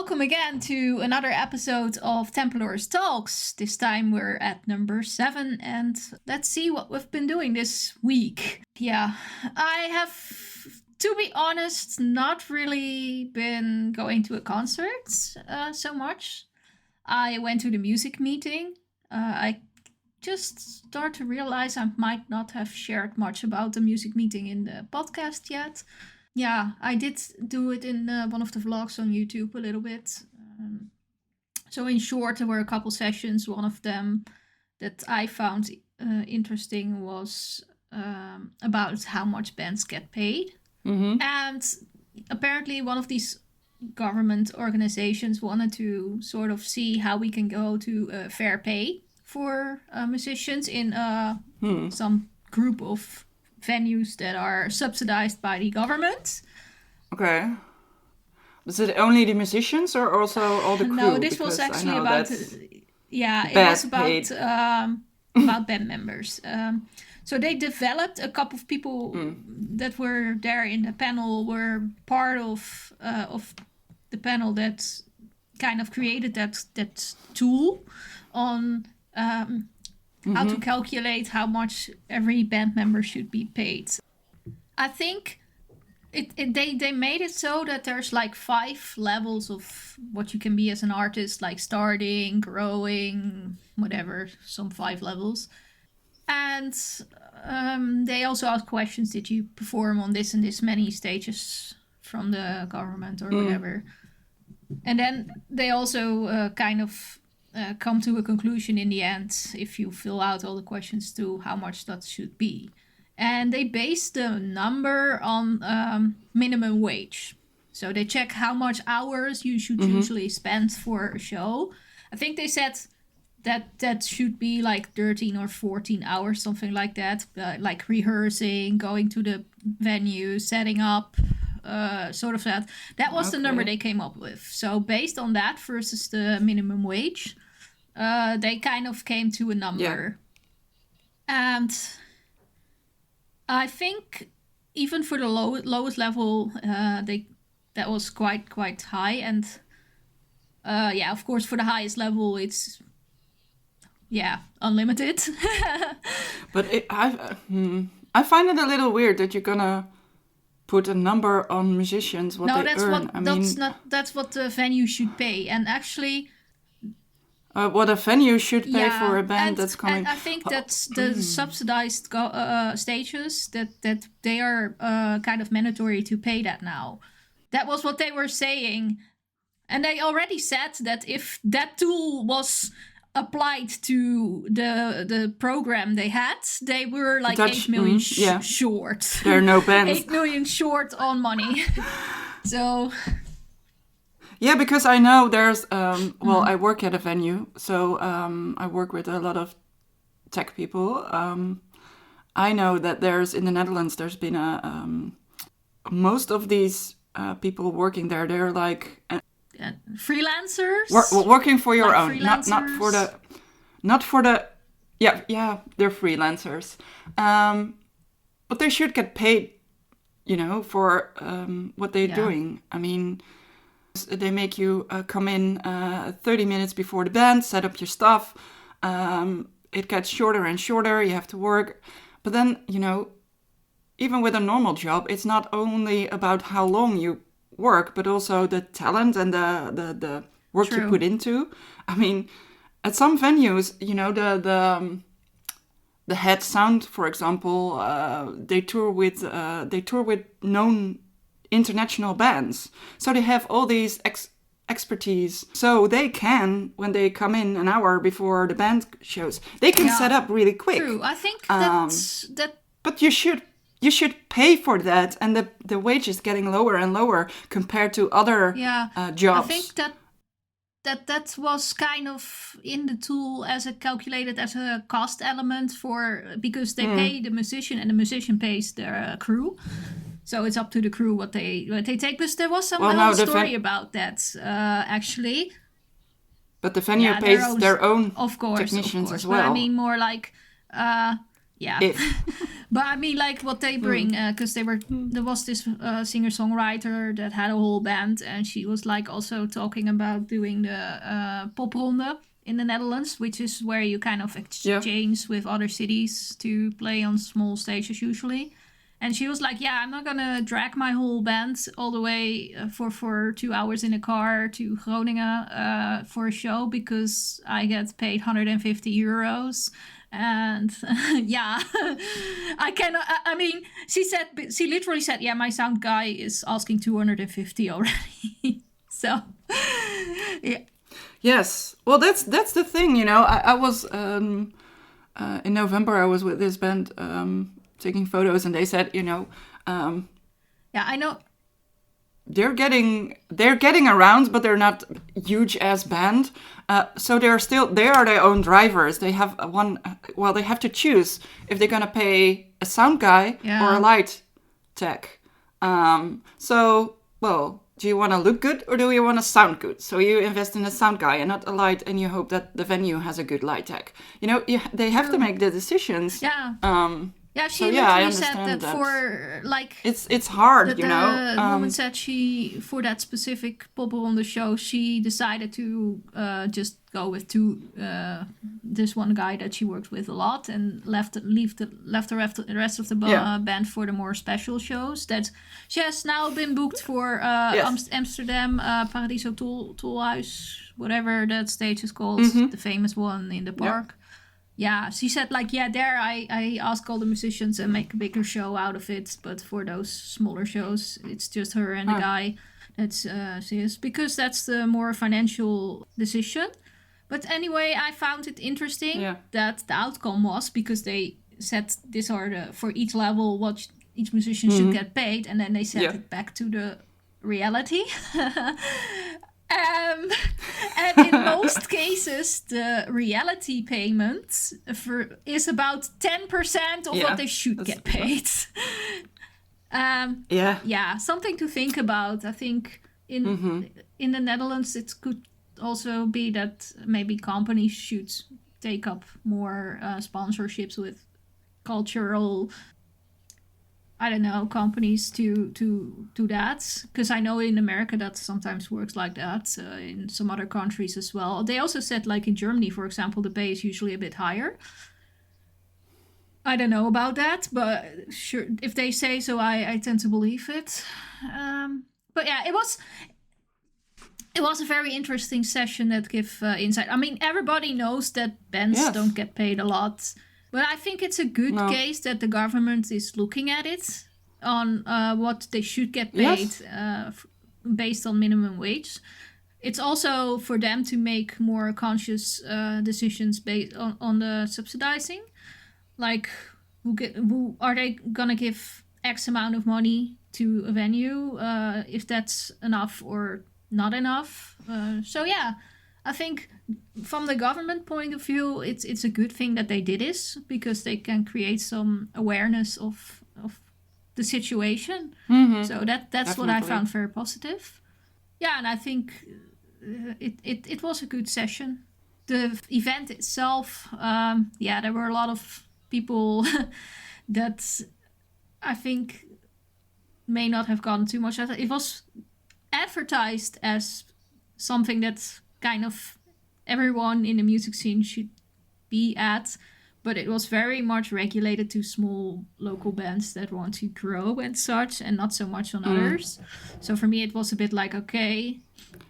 welcome again to another episode of Templars Talks. This time we're at number 7 and let's see what we've been doing this week. Yeah, I have, to be honest, not really been going to a concert so much. I went to the music meeting. I just start to realize I might not have shared much about the music meeting in the podcast yet. Yeah, I did do it in one of the vlogs on YouTube a little bit. So in short, there were a couple sessions. One of them that I found interesting was about how much bands get paid. Mm-hmm. And apparently one of these government organizations wanted to sort of see how we can go to fair pay for musicians in some group of venues that are subsidized by the government. Okay. Was it only the musicians or also all the crew? No, this was actually about about band members. So they developed a couple of people that were there in the panel were part of the panel that kind of created that tool on how to calculate how much every band member should be paid. I think they made it so that there's like 5 levels of what you can be as an artist, like starting, growing, whatever, some 5 levels. And they also ask questions, did you perform on this and this many stages from the government or whatever? And then they also kind of come to a conclusion in the end, if you fill out all the questions, to how much that should be. And they base the number on minimum wage. So they check how much hours you should usually spend for a show. I think they said that should be like 13 or 14 hours, something like that. Like rehearsing, going to the venue, setting up, sort of that. That was the number they came up with. So based on that versus the minimum wage, they kind of came to a number. Yeah. And I think even for the lowest level, that was quite high. And of course, for the highest level, it's unlimited. But I find it a little weird that you're gonna put a number on musicians what they earn. That's what the venue should pay. And actually, what a venue should pay for a band that's coming. And I think that's the subsidized stages that they are kind of mandatory to pay that now. That was what they were saying, and they already said that if that tool was applied to the program they had, they were like 8 million short. There are no bands. 8 million short on money. So. Yeah, because I know there's, I work at a venue, so I work with a lot of tech people. I know that in the Netherlands, there's been most of these people working there, they're like... freelancers? Working for your like own, not for the... Yeah, they're freelancers. But they should get paid, for what they're doing. I mean... They make you come in 30 minutes before the band, set up your stuff. It gets shorter and shorter. You have to work. But then, even with a normal job, it's not only about how long you work, but also the talent and the work you put into. I mean, at some venues, the Head Sound, for example, they tour with known international bands, so they have all these expertise, so they can, when they come in an hour before the band shows, they can set up really quick. True. I think that but you should pay for that, and the wage is getting lower and lower compared to other jobs. I think that was kind of in the tool calculated as a cost element because they pay the musician and the musician pays their crew. So it's up to the crew what they take. But there was some story about that, actually. But the venue pays their own of course, technicians as well. But I mean more like Yeah. If. But I mean, like what they bring, because there was this singer-songwriter that had a whole band, and she was like also talking about doing the popronde in the Netherlands, which is where you kind of exchange with other cities to play on small stages usually. And she was like, yeah, I'm not gonna drag my whole band all the way for 2 hours in a car to Groningen for a show, because I get paid €150. And yeah, I cannot. I mean, she literally said, yeah, my sound guy is asking 250 already. So yeah. Yes. Well, that's the thing, you know. I was in November. I was with this band taking photos, and they said, you know, yeah, I know. They're getting around, but they're not huge as band. So they are their own drivers. They have they have to choose if they're gonna pay a sound guy or a light tech. Do you want to look good or do you want to sound good? So you invest in a sound guy and not a light, and you hope that the venue has a good light tech. You know, they have to make the decisions. Yeah. Yeah, she literally said that for like it's hard, you know. The woman said for that specific popronde show, she decided to just go with this one guy that she worked with a lot, and left the rest of the band for the more special shows. That she has now been booked for Amsterdam Paradiso Tolhuis, whatever that stage is called, the famous one in the park. Yeah, she said, like, there I ask all the musicians and make a bigger show out of it. But for those smaller shows, it's just her and the guy that's serious, because that's the more financial decision. But anyway, I found it interesting that the outcome was, because they said these are for each level what each musician should get paid, and then they set it back to the reality. And in most cases, the reality payment is about 10% of what they should get paid. Something to think about. I think in the Netherlands, it could also be that maybe companies should take up more sponsorships with cultural, I don't know, companies to that, because I know in America that sometimes works like that, in some other countries as well. They also said, like in Germany, for example, the pay is usually a bit higher. I don't know about that, but sure, if they say so, I tend to believe it. But yeah, it was a very interesting session that gave insight. I mean, everybody knows that bands don't get paid a lot. But I think it's a good case that the government is looking at it on what they should get paid based on minimum wage. It's also for them to make more conscious decisions based on the subsidizing. Like, who are they gonna give X amount of money to a venue, if that's enough or not enough? I think from the government point of view, it's a good thing that they did this, because they can create some awareness of the situation. So that's Definitely. What I found very positive. Yeah, and I think it was a good session. The event itself, there were a lot of people that I think may not have gotten too much. It was advertised as something that kind of everyone in the music scene should be at, but it was very much regulated to small local bands that want to grow and such, and not so much on others. So for me, it was a bit like, okay.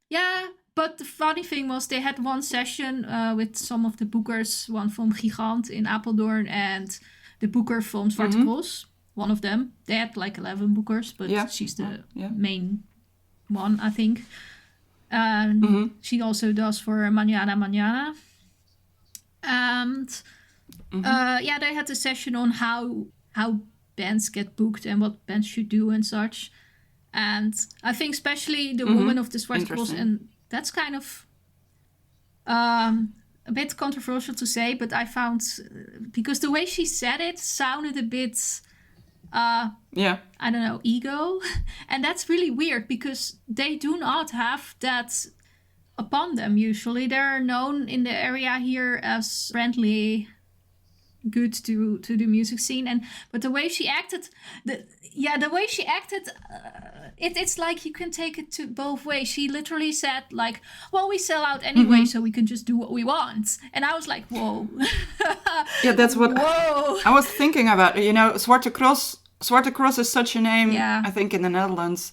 Yeah, but the funny thing was they had one session with some of the bookers, one from Gigant in Apeldoorn and the booker from Zwarte Cross, one of them. They had like 11 bookers, but she's the main one, I think. She also does for Mañana. And they had a session on how bands get booked and what bands should do and such. And I think especially the woman of the Zwarte Cross, and that's kind of a bit controversial to say, but I found, because the way she said it sounded a bit I don't know, ego. And that's really weird, because they do not have that upon them usually. They're known in the area here as friendly good to the music scene. But the way she acted, it's like you can take it to both ways. She literally said like, well, we sell out anyway, so we can just do what we want. And I was like, whoa. Yeah, that's what whoa. I was thinking about. You know, Zwarte Cross. Zwarte Cross is such a name, I think, in the Netherlands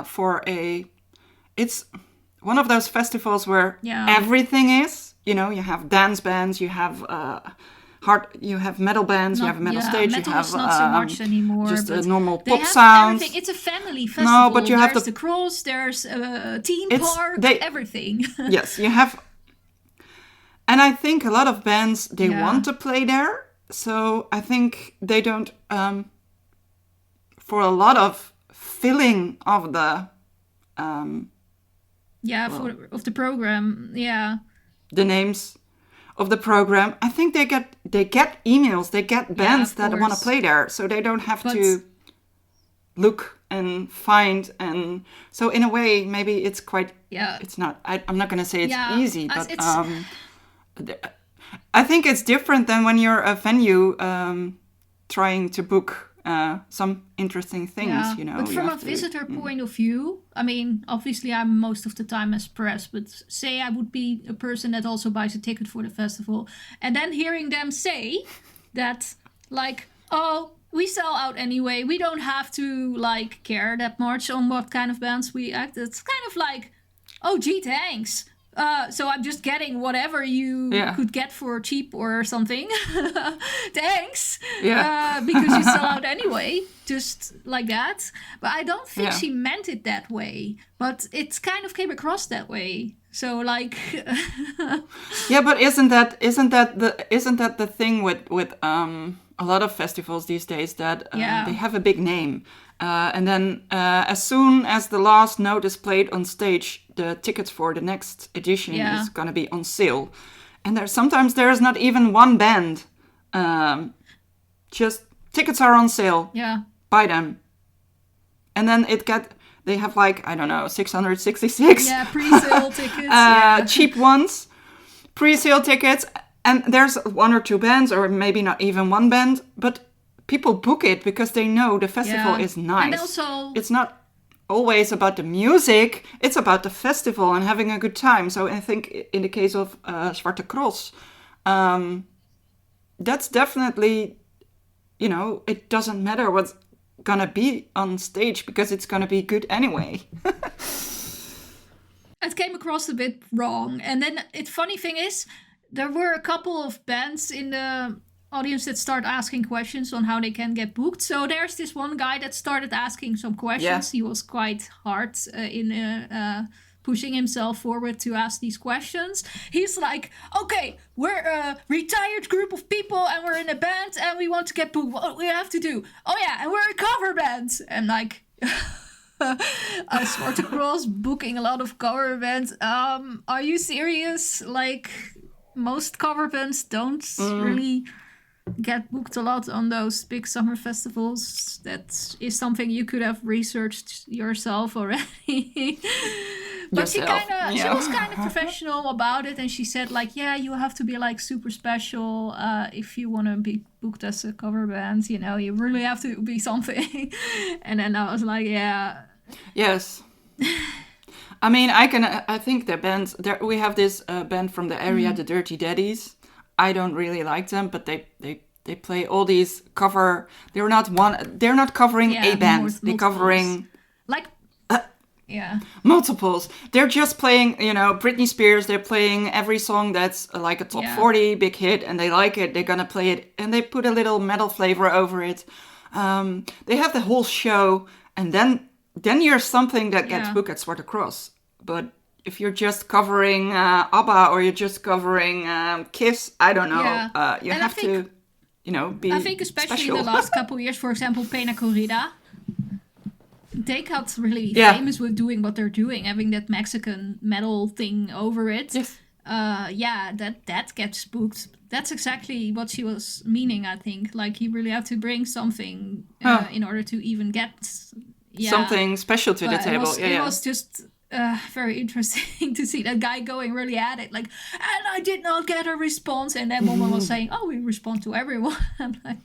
for it's one of those festivals where everything is. You know, you have dance bands, you have you have metal bands, you have a metal stage, metal you have is not so much anymore, just a normal pop sound. It's a family festival. No, but you have the cross, there's a theme park, everything. Yes, you have, and I think a lot of bands they want to play there, so I think they don't. For a lot of filling of the. Of the program, the names of the program. I think they get emails, they get bands that want to play there, so they don't have to look and find. And so in a way, maybe it's quite. It's not. I'm not going to say it's easy, but I think it's different than when you're a venue trying to book. Some interesting things, you know. But from a visitor point of view, I mean, obviously I'm most of the time as press, but say I would be a person that also buys a ticket for the festival, and then hearing them say that, like, oh, we sell out anyway, we don't have to, like, care that much on what kind of bands we act. It's kind of like, oh, gee, thanks. So I'm just getting whatever you could get for cheap or something. Thanks. Because you sell out anyway, just like that. But I don't think she meant it that way. But it kind of came across that way. So like. But isn't that the thing with a lot of festivals these days that they have a big name. And then as soon as the last note is played on stage, the tickets for the next edition is going to be on sale. And sometimes there's not even one band. Just tickets are on sale. Yeah. Buy them. And then they have like, I don't know, 666. Yeah, pre-sale tickets. Cheap ones. Pre-sale tickets. And there's one or two bands, or maybe not even one band, but people book it because they know the festival is nice. And also, it's not always about the music, it's about the festival and having a good time. So I think in the case of Zwarte Cross, that's definitely, you know, it doesn't matter what's gonna be on stage because it's gonna be good anyway. It came across a bit wrong. And then funny thing is, there were a couple of bands in the audience that start asking questions on how they can get booked. So there's this one guy that started asking some questions. He was quite hard in pushing himself forward to ask these questions. He's like, okay, we're a retired group of people and we're in a band and we want to get booked. What do we have to do? Oh yeah, and we're a cover band. And like... Zwarte Cross booking a lot of cover bands. Are you serious? Like... Most cover bands don't really get booked a lot on those big summer festivals. That is something you could have researched yourself already. But she was kind of professional about it, and she said like, yeah, you have to be like super special if you want to be booked as a cover band. You know, you really have to be something. And then I was like, yeah. Yes. I mean, I think the bands, we have this band from the area, the Dirty Daddies. I don't really like them, but they play all these cover. They're not covering a band. They're covering like multiples. They're just playing, you know, Britney Spears. They're playing every song that's like a top 40 big hit, and they like it. They're gonna play it, and they put a little metal flavor over it. They have the whole show, and then you're something that gets booked at Zwarte Cross. But if you're just covering ABBA or you're just covering Kiss, I don't know. You have to, you know, be I think especially special. the last couple of years, for example, Pena Corrida, they got really famous with doing what they're doing, having that Mexican metal thing over it. Yes. That gets booked. That's exactly what she was meaning, I think. Like, you really have to bring something in order to even get... something special to the table. It was just very interesting to see that guy going really at it. Like, and I did not get a response. And that woman was saying, oh, we respond to everyone. I'm like,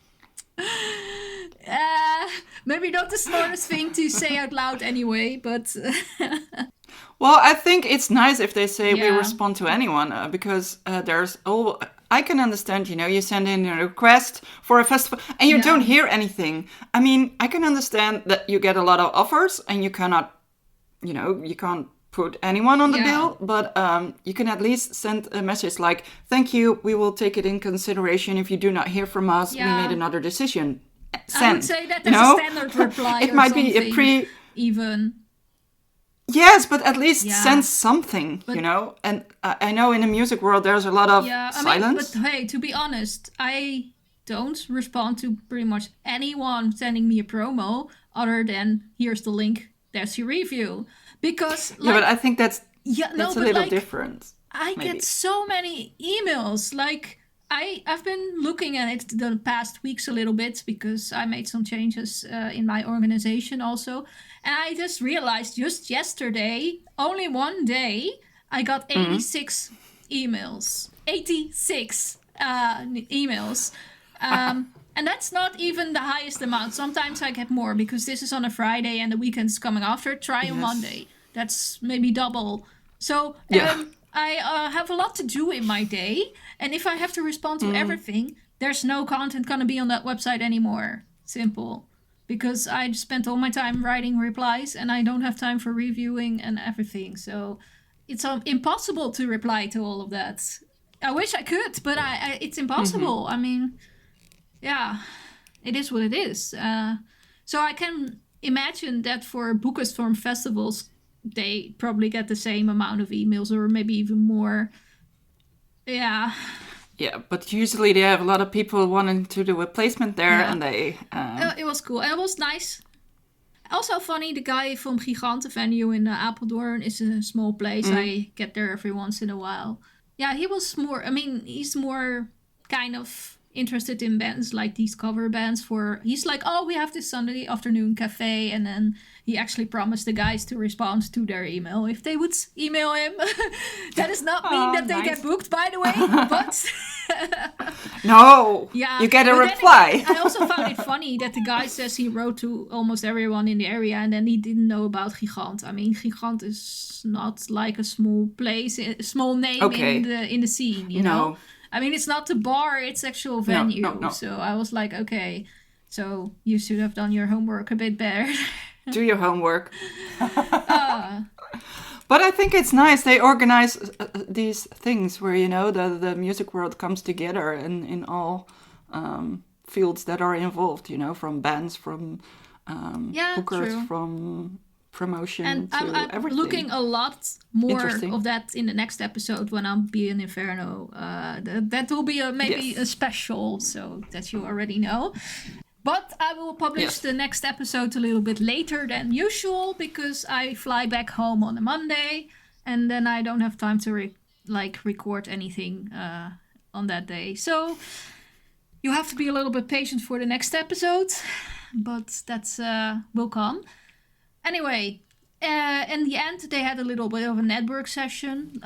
maybe not the smartest thing to say out loud anyway, but... Well, I think it's nice if they say we respond to anyone, because there's... I can understand, you send in a request for a festival and you don't hear anything. I mean, I can understand that you get a lot of offers and you cannot, you can't put anyone on the bill, but you can at least send a message like, thank you, we will take it in consideration. If you do not hear from us, we made another decision. Send. I would say that there's a standard reply it might be a even. Yes, but at least send something, And I know in the music world there's a lot of silence. But hey, to be honest, I don't respond to pretty much anyone sending me a promo other than here's the link, there's your review. Because but I think that's a little different. I get so many emails. Like I've been looking at it the past weeks a little bit because I made some changes in my organization also. And I just realized just yesterday, only one day, I got 86 emails. 86 emails. And that's not even the highest amount. Sometimes I get more because this is on a Friday and the weekend's coming after. Try on Monday. That's maybe double. So I have a lot to do in my day. And if I have to respond to everything, there's no content going to be on that website anymore. Simple. Because I spent all my time writing replies and I don't have time for reviewing and everything. So it's impossible to reply to all of that. I wish I could, but it's impossible. I mean, it is what it is. So I can imagine that for bookers from festivals, they probably get the same amount of emails or maybe even more. Yeah. Yeah, but usually they have a lot of people wanting to do a placement there and they... It was cool. And it was nice. Also funny, the guy from Gigante venue in Apeldoorn is a small place. I get there every once in a while. Yeah, he was more... I mean, he's more kind of interested in bands like these cover bands for... He's like, oh, we have this Sunday afternoon cafe. And then he actually promised the guys to respond to their email if they would email him. That does not mean that they get booked, by the way, but... No, you get a reply. I also found it funny that the guy says he wrote to almost everyone in the area and then he didn't know about Gigant. I mean, Gigant is not like a small place, a small name in the scene, you know? I mean, it's not the bar, it's actual venue. No. So I was like, okay, so you should have done your homework a bit better. Do your homework. But I think it's nice. They organize these things where, the music world comes together in all fields that are involved, from bands, from bookers, true. From promotion and to I'm everything. Looking a lot more of that in the next episode when I'll be in Inferno. That will be maybe a special, so that you already know. But I will publish the next episode a little bit later than usual because I fly back home on a Monday and then I don't have time to record anything on that day. So you have to be a little bit patient for the next episode, but that's will come. Anyway, in the end, they had a little bit of a network session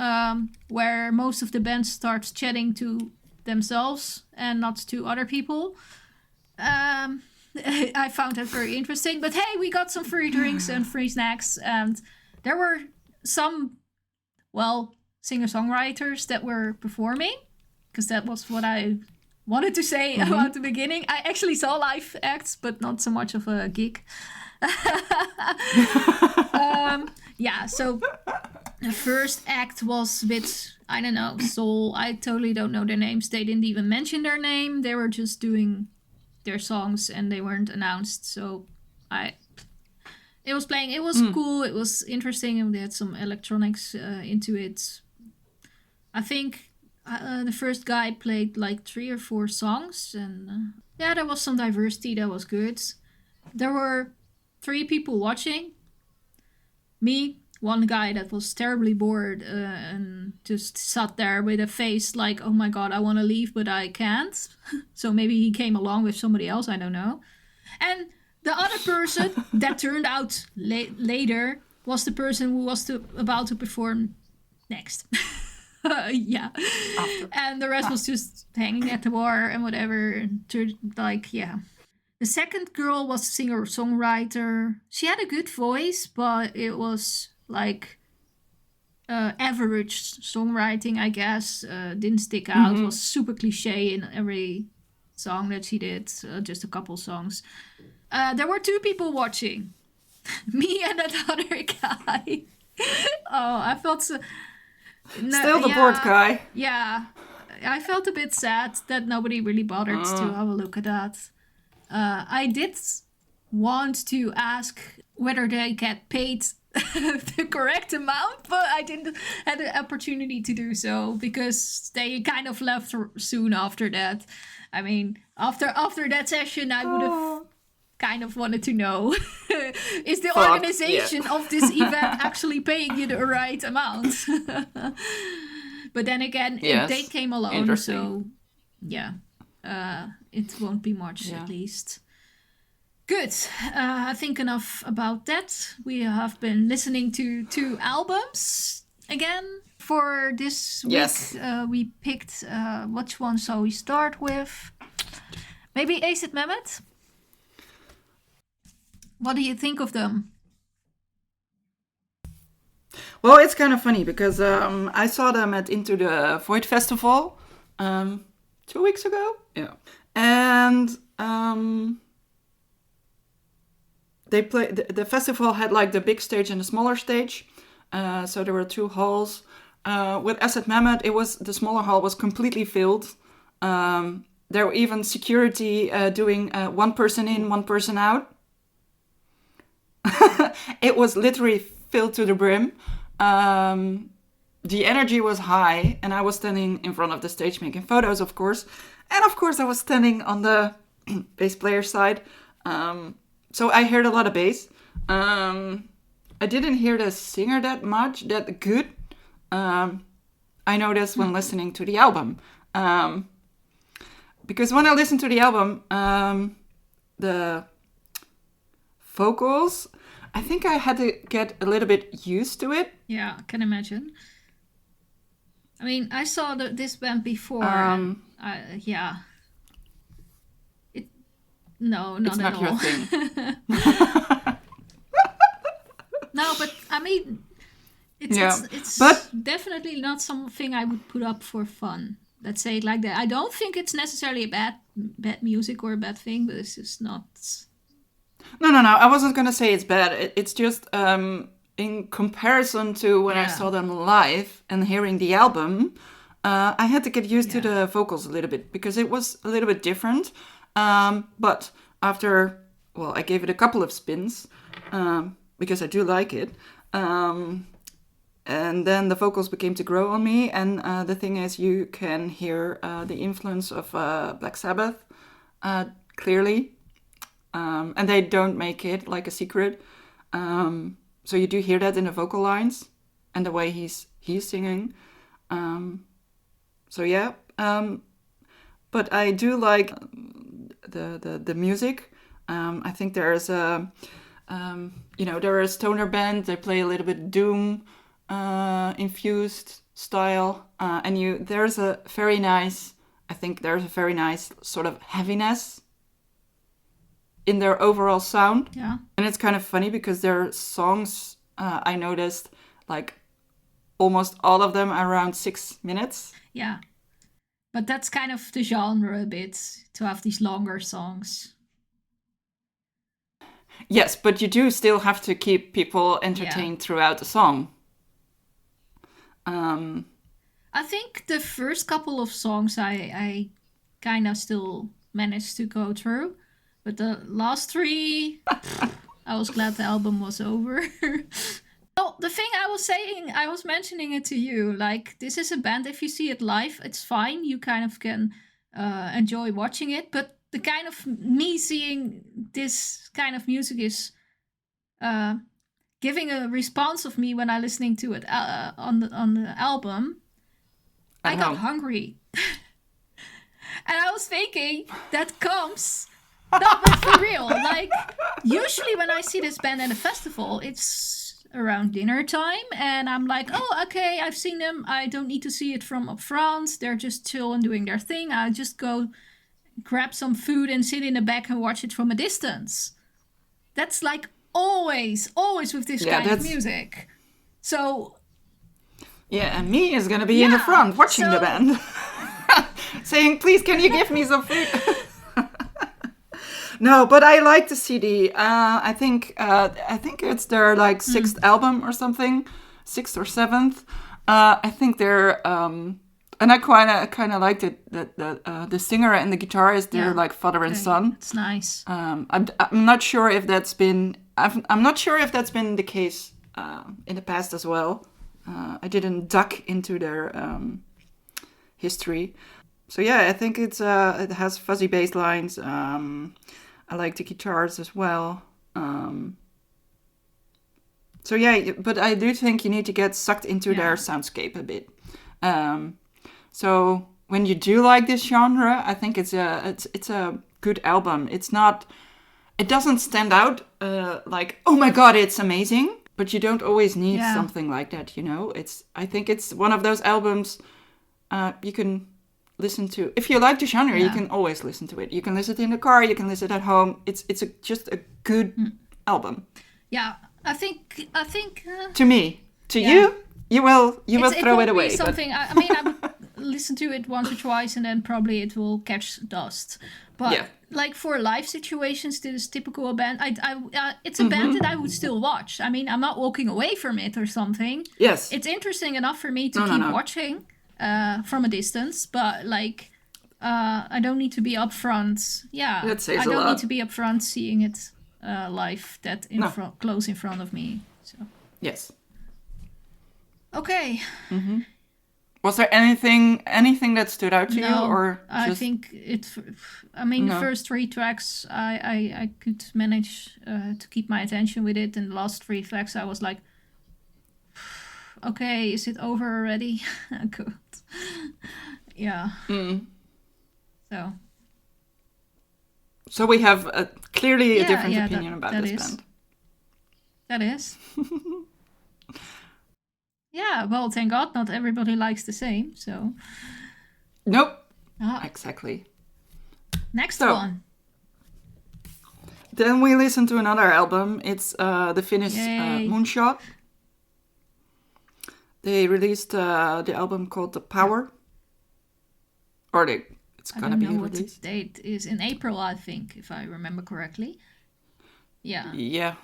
where most of the bands start chatting to themselves and not to other people. I found that very interesting. But hey, we got some free drinks and free snacks. And there were some, singer-songwriters that were performing. Because that was what I wanted to say about the beginning. I actually saw live acts, but not so much of a gig. So the first act was a bit, I don't know, soul. I totally don't know their names. They didn't even mention their name. They were just doing their songs and they weren't announced. So it was playing. It was cool. It was interesting. And they had some electronics into it. I think the first guy played like 3 or 4 songs. And there was some diversity. That was good. There were 3 people watching. Me, one guy that was terribly bored and just sat there with a face like, oh my god, I want to leave, but I can't. So maybe he came along with somebody else, I don't know. And the other person that turned out later was the person who was about to perform next. Yeah. After. And the rest was just hanging at the bar and whatever. And like, yeah. The second girl was a singer-songwriter. She had a good voice, but it was like average songwriting, I guess. Didn't stick out. Mm-hmm. Was super cliche in every song that she did. Just a couple songs. There were 2 people watching. Me and that other guy. Oh, I felt so... Still the bored guy. Yeah. I felt a bit sad that nobody really bothered to have a look at that. I did want to ask whether they get paid the correct amount, but I didn't have the opportunity to do so because they kind of left soon after that. I mean, after that session, I would have kind of wanted to know, is the organization of this event actually paying you the right amount? But then again, they came alone, so yeah, it won't be much at least. Good. I think enough about that. We have been listening to 2 albums again. For this week, we picked, which one shall we start with? Maybe Acid Mammoth? What do you think of them? Well, it's kind of funny because I saw them at Into the Void Festival 2 weeks ago. Yeah. And they played. The festival had like the big stage and the smaller stage. So there were 2 halls. With Acid Mammoth, the smaller hall was completely filled. There were even security doing 1 person in, 1 person out. It was literally filled to the brim. The energy was high, and I was standing in front of the stage making photos, of course. And of course, I was standing on the bass player side. So I heard a lot of bass. I didn't hear the singer that good. I noticed when listening to the album. Because when I listened to the album, the vocals, I think I had to get a little bit used to it. Yeah, I can imagine. I mean, I saw this band before. Yeah. No, not it's at not all. your thing. No, but I mean, it's definitely not something I would put up for fun. Let's say it like that. I don't think it's necessarily a bad music or a bad thing, but it's just not. No. I wasn't gonna say it's bad. It's just in comparison to when I saw them live and hearing the album, I had to get used to the vocals a little bit because it was a little bit different. But after, I gave it a couple of spins because I do like it. And then the vocals became to grow on me. And the thing is, you can hear the influence of Black Sabbath clearly. And they don't make it like a secret. So you do hear that in the vocal lines and the way he's singing. But I do like the music. I think there's a they're a stoner band. They play a little bit doom infused style, and there's a very nice sort of heaviness in their overall sound. Yeah. And it's kind of funny because their songs, I noticed, like almost all of them are around 6 minutes. Yeah. But that's kind of the genre a bit, to have these longer songs. Yes, but you do still have to keep people entertained throughout the song. I think the first couple of songs I kind of still managed to go through. But the last 3, I was glad the album was over. Well, the thing I was saying, I was mentioning it to you, like, this is a band, if you see it live, it's fine. You kind of can enjoy watching it. But the kind of me seeing this kind of music is giving a response of me when I'm listening to it on the album. I got hungry. And I was thinking, that comes... No, but for real, like, usually when I see this band at a festival, it's around dinner time, and I'm like, oh, okay, I've seen them. I don't need to see it from up front. They're just chill and doing their thing. I just go grab some food and sit in the back and watch it from a distance. That's like always with this kind of music. So yeah, and me is gonna be in the front watching the band, saying, "Please, can you give me some food?" No, but I like the CD. I think it's their like sixth album or something, sixth or seventh. I think they're and I kind of liked it that the singer and the guitarist, they're like father and son. It's nice. I'm not sure if that's been the case in the past as well. I didn't duck into their history. So yeah, I think it has fuzzy bass lines. I like the guitars as well. So yeah, but I do think you need to get sucked into their soundscape a bit. So when you do like this genre, I think it's a good album. It doesn't stand out like, oh my god, it's amazing. But you don't always need something like that, you know. I think it's one of those albums you can listen to. If you like the genre, you can always listen to it. You can listen to it in the car, you can listen at home. It's just a good album. Yeah, I think to me, you will throw it away. Something. I mean, I would listen to it once or twice, and then probably it will catch dust. But like for live situations, this is typical band. It's a band that I would still watch. I mean, I'm not walking away from it or something. Yes, it's interesting enough for me to keep watching from a distance, but like I don't need to be up front. Yeah, I don't need to be up front seeing it live. Close in front of me. So yes. Okay. Mm-hmm. Was there anything that stood out to you, or I think it? I mean, the first 3 tracks, I could manage to keep my attention with it, and the last 3 tracks, I was like, okay, is it over already? Good. Yeah. Mm. So we have clearly a different opinion about this band. That is. Yeah, well, thank God not everybody likes the same, so... Nope. Exactly. Next one. Then we listen to another album. It's the Finnish Moonshot. They released the album called The Power. It's gonna be released. I don't know what the date is. In April, I think, if I remember correctly. Yeah. Yeah.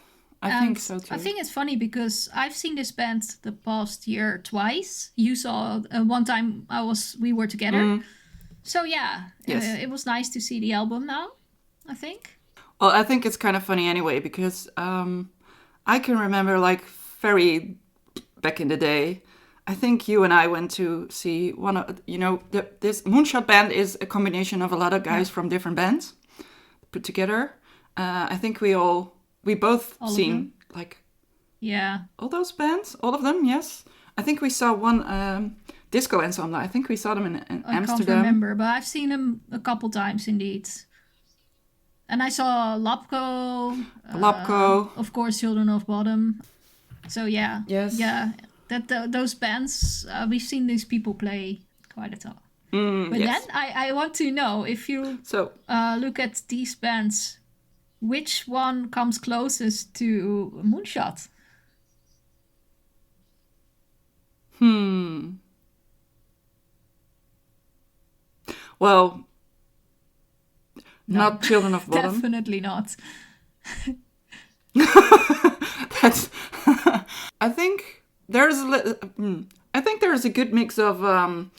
I think so too. I think it's funny because I've seen this band the past year twice. You saw one time we were together. Mm. So yeah, it was nice to see the album now, I think. Well, I think it's kind of funny anyway because I can remember like very back in the day, I think you and I went to see one of, this Moonshot band is a combination of a lot of guys from different bands put together. I think we both seen like all those bands, all of them. Yes, I think we saw one disco ensemble. I think we saw them in Amsterdam. I can't remember, but I've seen them a couple times indeed. And I saw Lapko, of course, Children of Bodom. So those bands we've seen these people play quite a lot. But then I want to know if you look at these bands. Which one comes closest to Moonshot? Well, not Children of Bodom. Definitely not. That's. I think there's a good mix of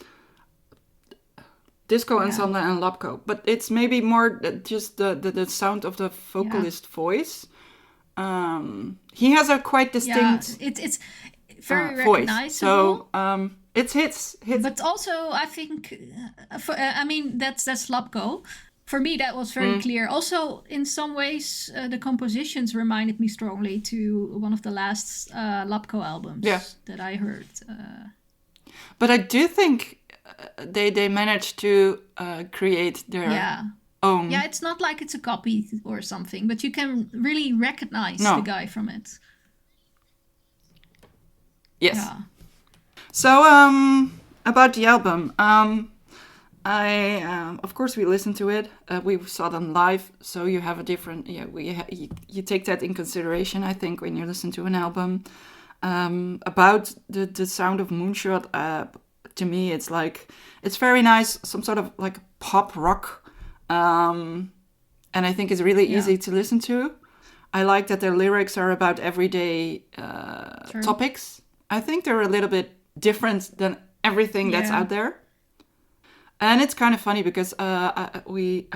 disco ensemble and Lapko, but it's maybe more just the sound of the vocalist voice. He has a quite distinct it's very voice. recognizable. So it's hits. But also, I think, that's Lapko. For me, that was very clear. Also, in some ways, the compositions reminded me strongly to one of the last Lapko albums that I heard. But I do think they managed to create their own. Yeah, it's not like it's a copy or something, but you can really recognize the guy from it. Yes. Yeah. So, about the album, I of course we listened to it. We saw them live, so you have a different. Yeah, you take that in consideration. I think when you listen to an album, about the sound of Moonshot, to me it's very nice, some sort of like pop rock, and I think it's really easy to listen to. I like that their lyrics are about everyday topics. I think they're a little bit different than everything that's out there. And it's kind of funny because we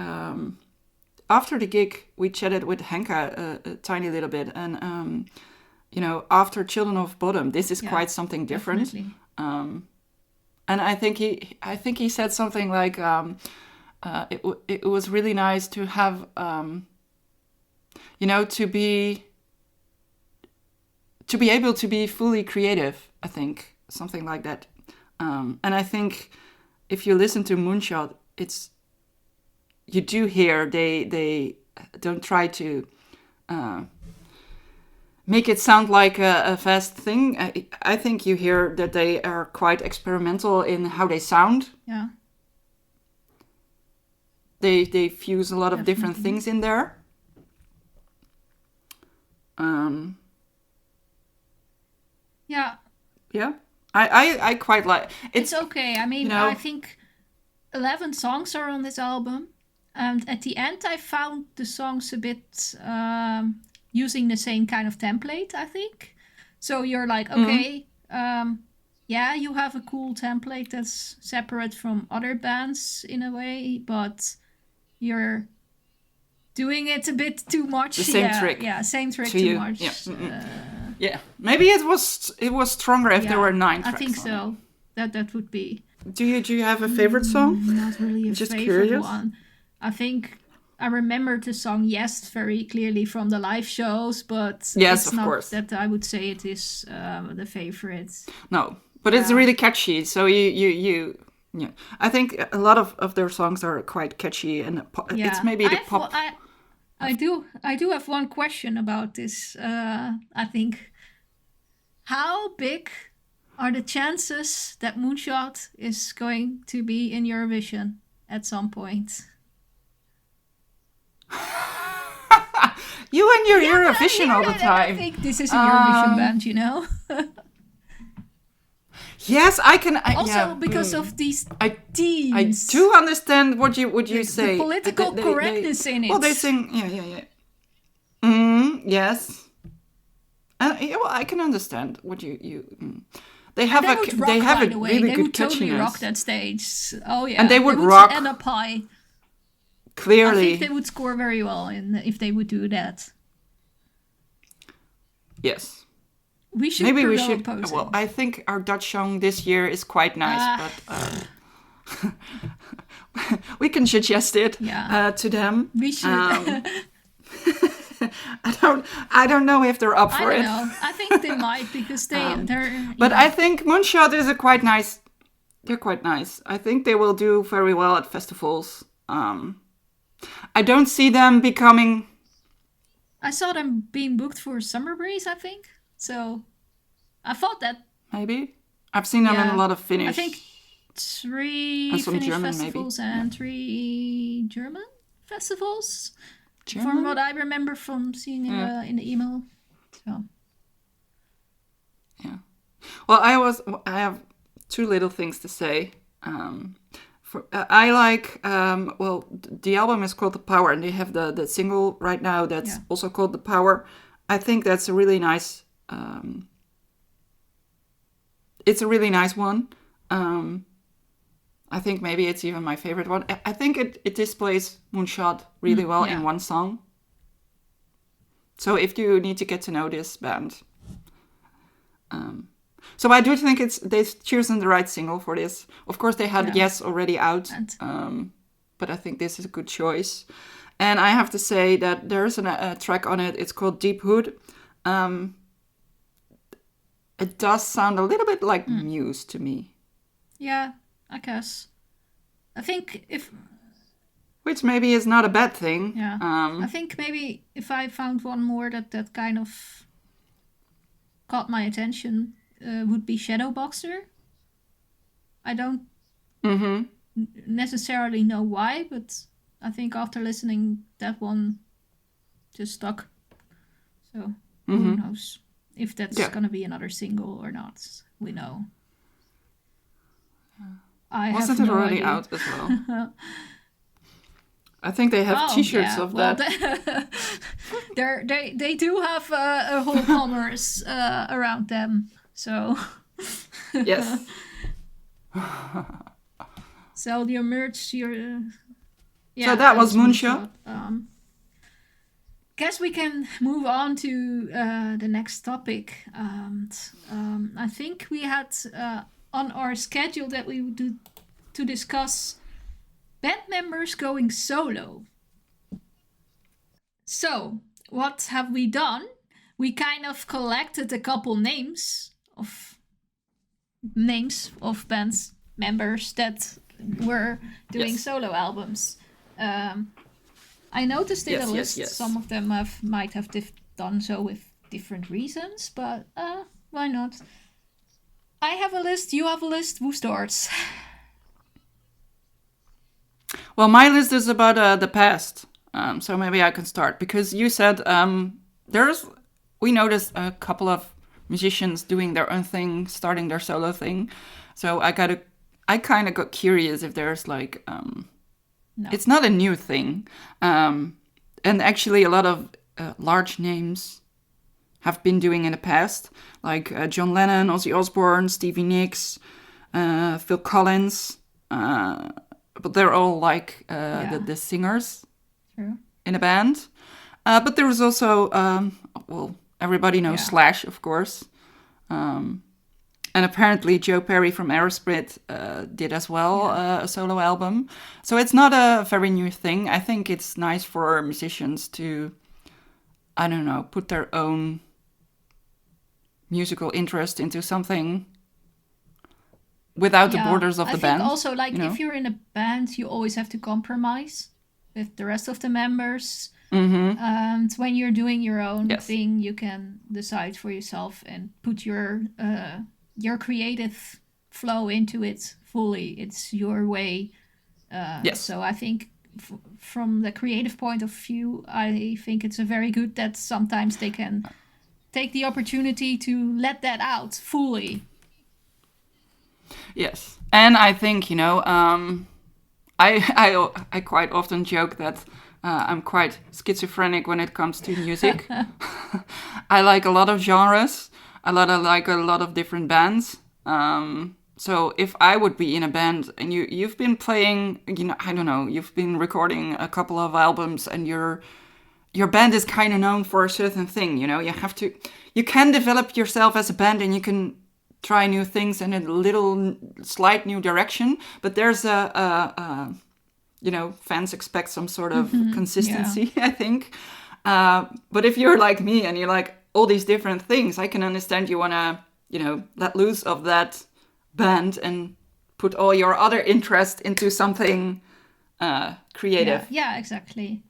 after the gig we chatted with Henka a tiny little bit, and after Children of Bodom, this is quite something different. And I think he said something like it was really nice to have to be able to be fully creative. I think something like that. And I think if you listen to Moonshot, you do hear they don't try to make it sound like a fast thing. I think you hear that they are quite experimental in how they sound. Yeah. They fuse a lot of different things in there. Yeah. Yeah. I quite like it's okay. I mean, I think 11 songs are on this album, and at the end I found the songs a bit using the same kind of template, I think. So you're like, okay, you have a cool template that's separate from other bands in a way, but you're doing it a bit too much. The same trick. Yeah, same trick too much. Yeah. Yeah, maybe it was stronger if there were 9 tracks. I think so. That would be. Do you have a favorite song? Not really a Just favorite curious. one. I think I remember the song "Yes" very clearly from the live shows, but it's not course. that I would say it is the favorite. No, but it's really catchy. So you I think a lot of their songs are quite catchy, and it's maybe the pop. I do have one question about this. I think, how big are the chances that Moonshot is going to be in Eurovision at some point? You and your Eurovision all the time. I think this is a Eurovision band, Yes, I can. Because of these teams. I do understand what you say. The political correctness in it. Well, they sing. Yeah. Yes. I can understand what you. They have a really good catchiness. They would totally rock that stage. Oh yeah. And they would rock. End up high. Clearly. I think they would score very well if they would do that. Yes. We should. Maybe we should. Well, I think our Dutch song this year is quite nice, but we can suggest it to them. We should. I don't know if they're up for it. I don't know. I think they might because they're. But I think Moonshot is quite nice. They're quite nice. I think they will do very well at festivals. I don't see them becoming. I saw them being booked for Summer Breeze, I think. So, I thought that. Maybe. I've seen them in a lot of Finnish. I think 3 Finnish German, festivals and 3 German festivals. German? From what I remember from seeing in the email. So. Yeah. Well, I have 2 little things to say. I like, the album is called The Power, and they have the single right now that's also called The Power. I think that's a really nice, it's a really nice one. I think maybe it's even my favorite one. I think it displays Moonshot really well in one song. So if you need to get to know this band. So I do think they've chosen the right single for this. Of course, they had Yes already out, but I think this is a good choice. And I have to say that there's a track on it. It's called Deep Hood. It does sound a little bit like Muse to me. Yeah, I guess. I think which maybe is not a bad thing. Yeah. I think maybe if I found one more that kind of caught my attention, would be Shadowboxer. I don't necessarily know why, but I think after listening, that one just stuck. So who knows if that's gonna be another single or not? We know. Wasn't it already out as well? I think they have T-shirts of that. They do have a whole commerce around them. So yes. Sell your merch. Your so that was Moonshot. Guess we can move on to the next topic. I think we had on our schedule that we would do to discuss band members going solo. So, what have we done? We kind of collected a couple names of bands members that were doing solo albums. I noticed in the list some of them might have done so with different reasons, but why not? I have a list, you have a list, who starts? Well, my list is about the past, so maybe I can start, because you said we noticed a couple of musicians doing their own thing, starting their solo thing, so I kind of got curious if there's like no. It's not a new thing, and actually a lot of large names have been doing in the past, like John Lennon, Ozzy Osbourne, Stevie Nicks, Phil Collins, but they're all like the singers in a band. But there was also, everybody knows Slash, of course. And apparently Joe Perry from Aerosmith did as well a solo album. So it's not a very new thing. I think it's nice for musicians to, I don't know, put their own musical interest into something without the borders of the band. I think also, like, if you're in a band, you always have to compromise with the rest of the members. And when you're doing your own thing, you can decide for yourself and put your creative flow into it fully. It's your way. So I think from the creative point of view, I think it's a very good that sometimes they can take the opportunity to let that out fully. Yes, and I think, I quite often joke that I'm quite schizophrenic when it comes to music. I like a lot of genres. I like a lot of different bands. So if I would be in a band and you've been playing, I don't know, you've been recording a couple of albums and your band is kind of known for a certain thing, you can develop yourself as a band and you can try new things in a little slight new direction, but there's fans expect some sort of consistency, I think. But if you're like me and you like all these different things, I can understand you want to, let loose of that band and put all your other interest into something creative. Yeah, exactly.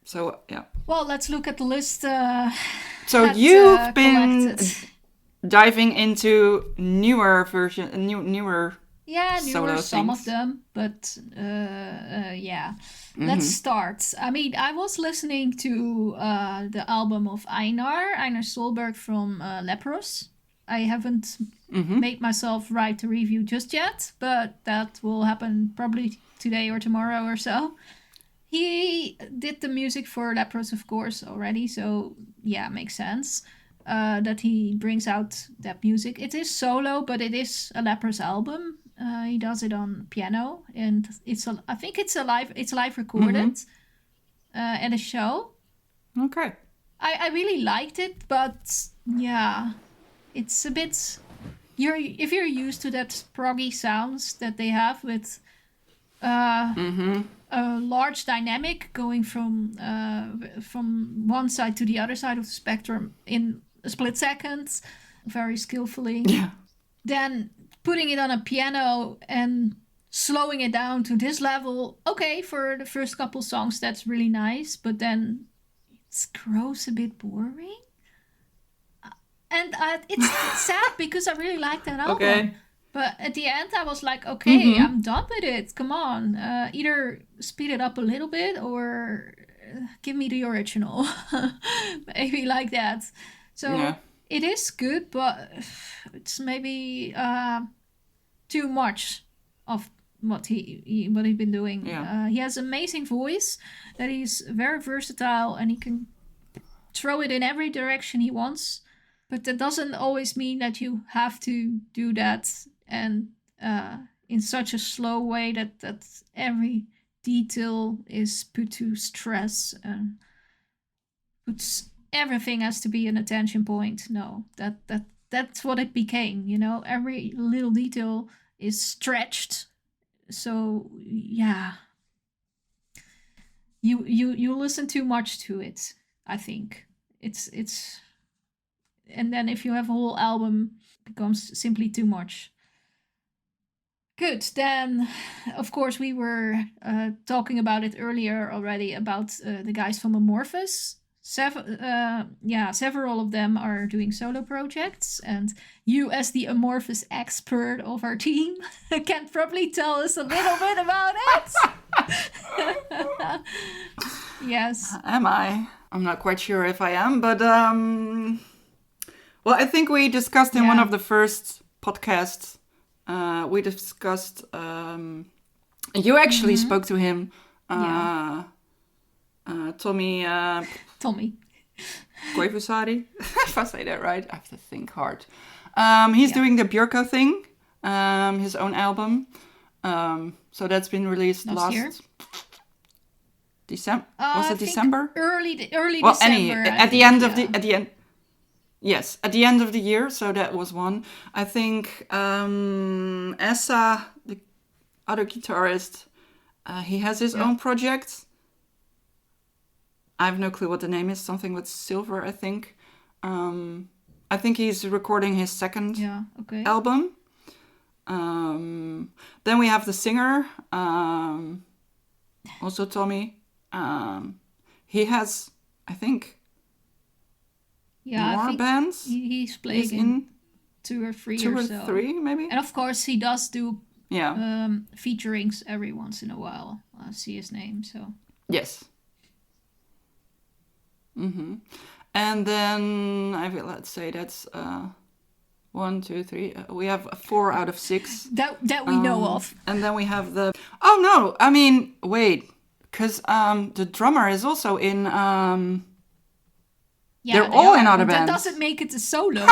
So, yeah. Well, let's look at the list. So you've been diving into newer newer solo some things. of them, but let's start. I mean, I was listening to the album of Einar Solberg from Leprous. I haven't made myself write a review just yet, but that will happen probably today or tomorrow or so. He did the music for Leprous, of course, already, so makes sense that he brings out that music. It is solo, but it is a Leprous album. He does it on piano, and I think it's live recorded at a show. Okay. I really liked it, but it's a bit. If you're used to that proggy sounds that they have with a large dynamic going from one side to the other side of the spectrum in a split second, very skillfully. Yeah. Then putting it on a piano and slowing it down to this level, okay, for the first couple songs, that's really nice, but then it grows a bit boring. And it's sad because I really like that album. Okay. But at the end, I was like, okay, I'm done with it. Come on. Either speed it up a little bit or give me the original. Maybe like that. So it is good, but it's maybe too much of what he's been doing. He has amazing voice, that he's very versatile, and he can throw it in every direction he wants. But that doesn't always mean that you have to do that and in such a slow way that every detail is put to stress and puts everything has to be an attention point. No, that's what it became. You know, every little detail is stretched. So yeah, you listen too much to it. I think it's. And then if you have a whole album, it becomes simply too much. Good. Then, of course, we were talking about it earlier already about the guys from Amorphous. Several of them are doing solo projects, and you, as the Amorphous expert of our team, can probably tell us a little bit about it. Yes. Am I? I'm not quite sure if I am, but well, I think we discussed in one of the first podcasts. We discussed. You actually spoke to him. Tommy. Tommy. Koivusari. If I say that right, I have to think hard. He's doing the Björko thing, his own album. So that's been released last year. December. Was it December? Early well, December. At the end of the end. Yes, at the end of the year. So that was one. I think Essa, the other guitarist, he has his own project. I have no clue what the name is. Something with silver, I think. I think he's recording his second album. Then we have the singer, also Tommy. He has, I think, more bands. He's playing in two or three, maybe. And of course, he does do featurings every once in a while. I see his name, so yes. And then let's say that's 1, 2, 3. We have 4 out of 6 that we know of. And then we have the. Oh no! I mean, wait, because the drummer is also in. They're all in other bands. That doesn't make it a solo.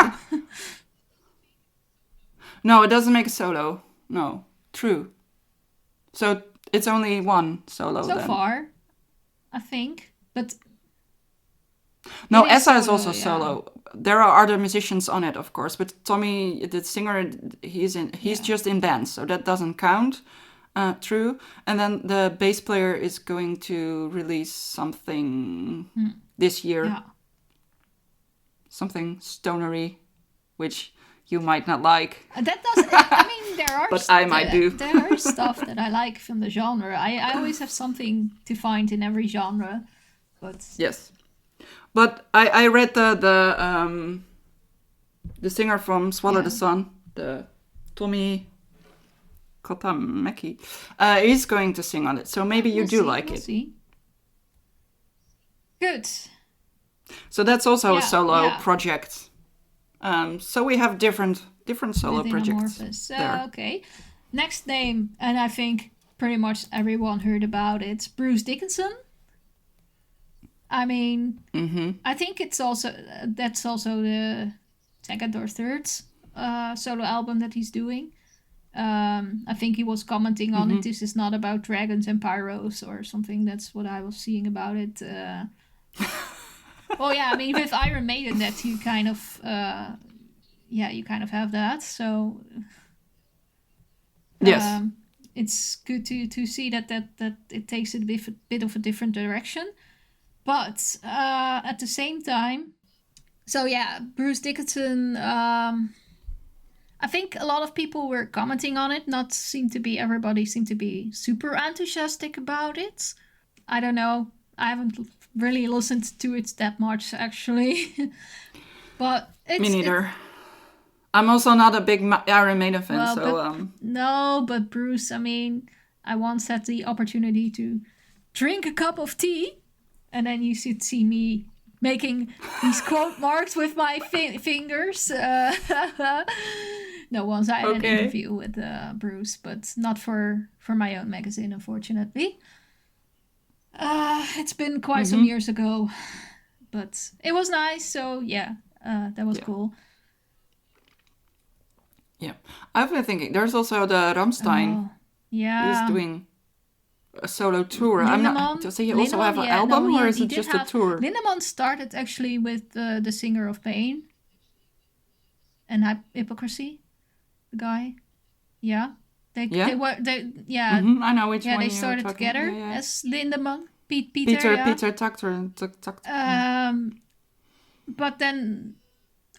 No, it doesn't make a solo. No, true. So it's only one solo so far, I think, but. No, Essa is also solo. There are other musicians on it, of course, but Tommy, the singer, he's just in bands, so that doesn't count. True. And then the bass player is going to release something this year. Yeah. Something stonery, which you might not like. That doesn't. I mean, there are. But I might do. There are stuff that I like from the genre. I always have something to find in every genre, but yes. But I read the singer from Swallow the Sun, the Tommy Kotameki, is going to sing on it. So maybe you do like it. See. Good. So that's also a solo project. So we have different solo projects. Okay. Next name, and I think pretty much everyone heard about it. Bruce Dickinson. I mean, I think that's also the second or third solo album that he's doing. I think he was commenting on it. This is not about dragons and pyros or something. That's what I was seeing about it. Well, yeah, I mean, with Iron Maiden, that you kind of, you kind of have that. So, yes, it's good to see that it takes it a bit of a different direction. But at the same time, so yeah, Bruce Dickinson. I think a lot of people were commenting on it. Everybody seemed to be super enthusiastic about it. I don't know. I haven't really listened to it that much, actually. But Me neither. I'm also not a big Iron Maiden fan, well, so... but Bruce, I mean, I once had the opportunity to drink a cup of tea, and then you should see me making these quote marks with my fingers. No, once I had an interview with Bruce, but not for my own magazine, unfortunately. It's been quite some years ago, but it was nice, so yeah, that was cool. Yeah, I've been thinking, there's also the Rammstein. Yeah. Who's doing a solo tour. Lindemann, I'm not. Does he also have an album, or is it just a tour? Lindemann started actually with the singer of Pain and Hypocrisy, the guy. Yeah, they were. I know which one. Yeah, they started together as Lindemann, Peter Tucker. But then,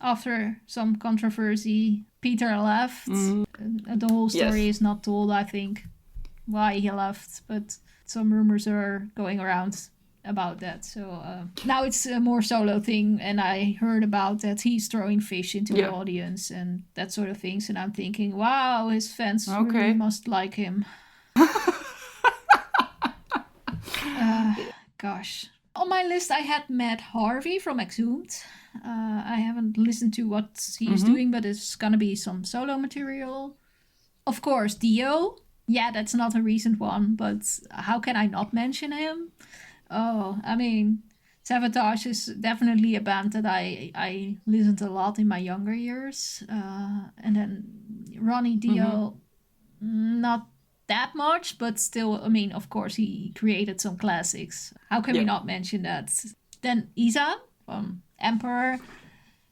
after some controversy, Peter left. The whole story is not told, I think, why he left, but some rumors are going around about that. So now it's a more solo thing, and I heard about that he's throwing fish into the audience and that sort of things, and I'm thinking, wow, his fans really must like him. Gosh. On my list, I had Matt Harvey from Exhumed. I haven't listened to what he's doing, but it's gonna be some solo material. Of course, Dio. Yeah, that's not a recent one, but how can I not mention him? Oh, I mean, Sabotage is definitely a band that I listened a lot in my younger years. And then Ronnie Dio, not that much, but still, I mean, of course, he created some classics. How can we not mention that? Then Isa from Emperor.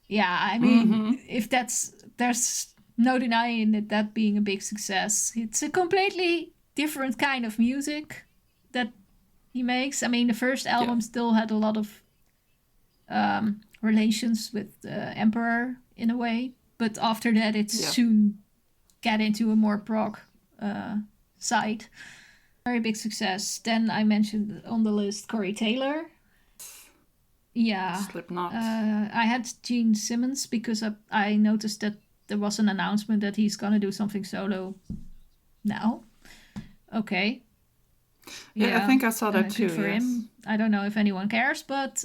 Yeah, I mean, if there's no denying that being a big success. It's a completely different kind of music that he makes. I mean, the first album still had a lot of relations with Emperor in a way, but after that it soon got into a more prog side. Very big success. Then I mentioned on the list Corey Taylor. Yeah. Slipknot. I had Gene Simmons because I noticed that there was an announcement that he's gonna do something solo now. Okay. Yeah, I think I saw that too. Good for him. I don't know if anyone cares, but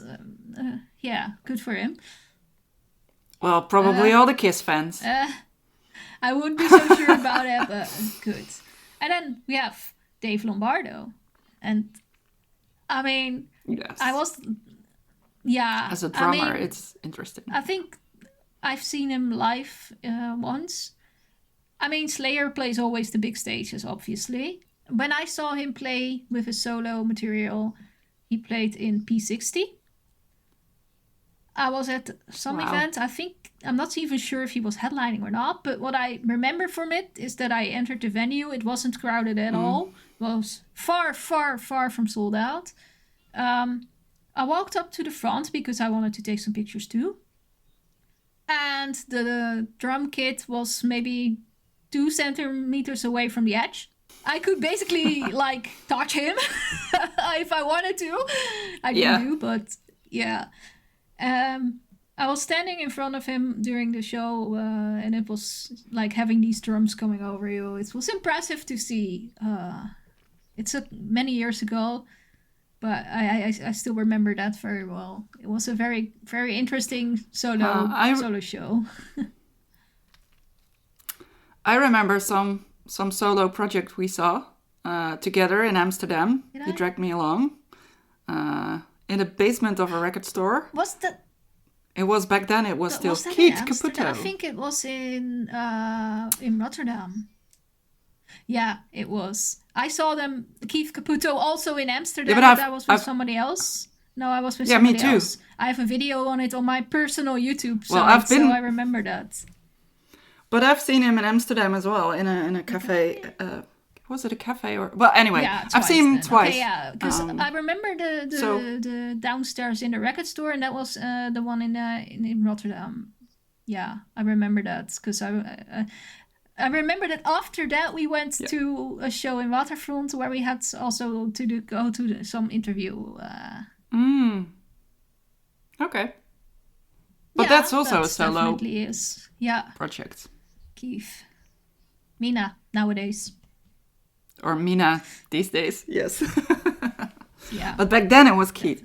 good for him. Well, probably all the Kiss fans. I wouldn't be so sure about it, but good. And then we have Dave Lombardo. And I mean, I was... Yeah. As a drummer, it's interesting. I think I've seen him live once. I mean, Slayer plays always the big stages, obviously. When I saw him play with his solo material, he played in P60. I was at some event. I'm not even sure if he was headlining or not, but what I remember from it is that I entered the venue. It wasn't crowded at all. It was far, far, far from sold out. I walked up to the front because I wanted to take some pictures too. And the drum kit was maybe 2 centimeters away from the edge. I could basically touch him if I wanted to. I didn't do, but yeah. I was standing in front of him during the show, and it was like having these drums coming over you. It was impressive to see. It's many years ago, but I still remember that very well. It was a very, very interesting solo show. I remember some solo project we saw together in Amsterdam. You dragged me along in the basement of a record store. Was that? It was back then. It was still Keith Caputo. I think it was in Rotterdam. Yeah, it was. I saw them, Keith Caputo, also in Amsterdam, but I was with somebody else. No, I was with somebody else. I have a video on it on my personal YouTube site, so I remember that. But I've seen him in Amsterdam as well, in a cafe. Was it a cafe or... Well, anyway, I've seen him twice. Okay, yeah, because I remember the downstairs in the record store, and that was the one in Rotterdam. Yeah, I remember that, because I remember that after that we went to a show in Waterfront where we had also to go to some interview. Okay. But that's also a solo definitely is. Yeah. project. Keith. Mina, nowadays. Or Mina these days, yes. Yeah. But back then it was Keith.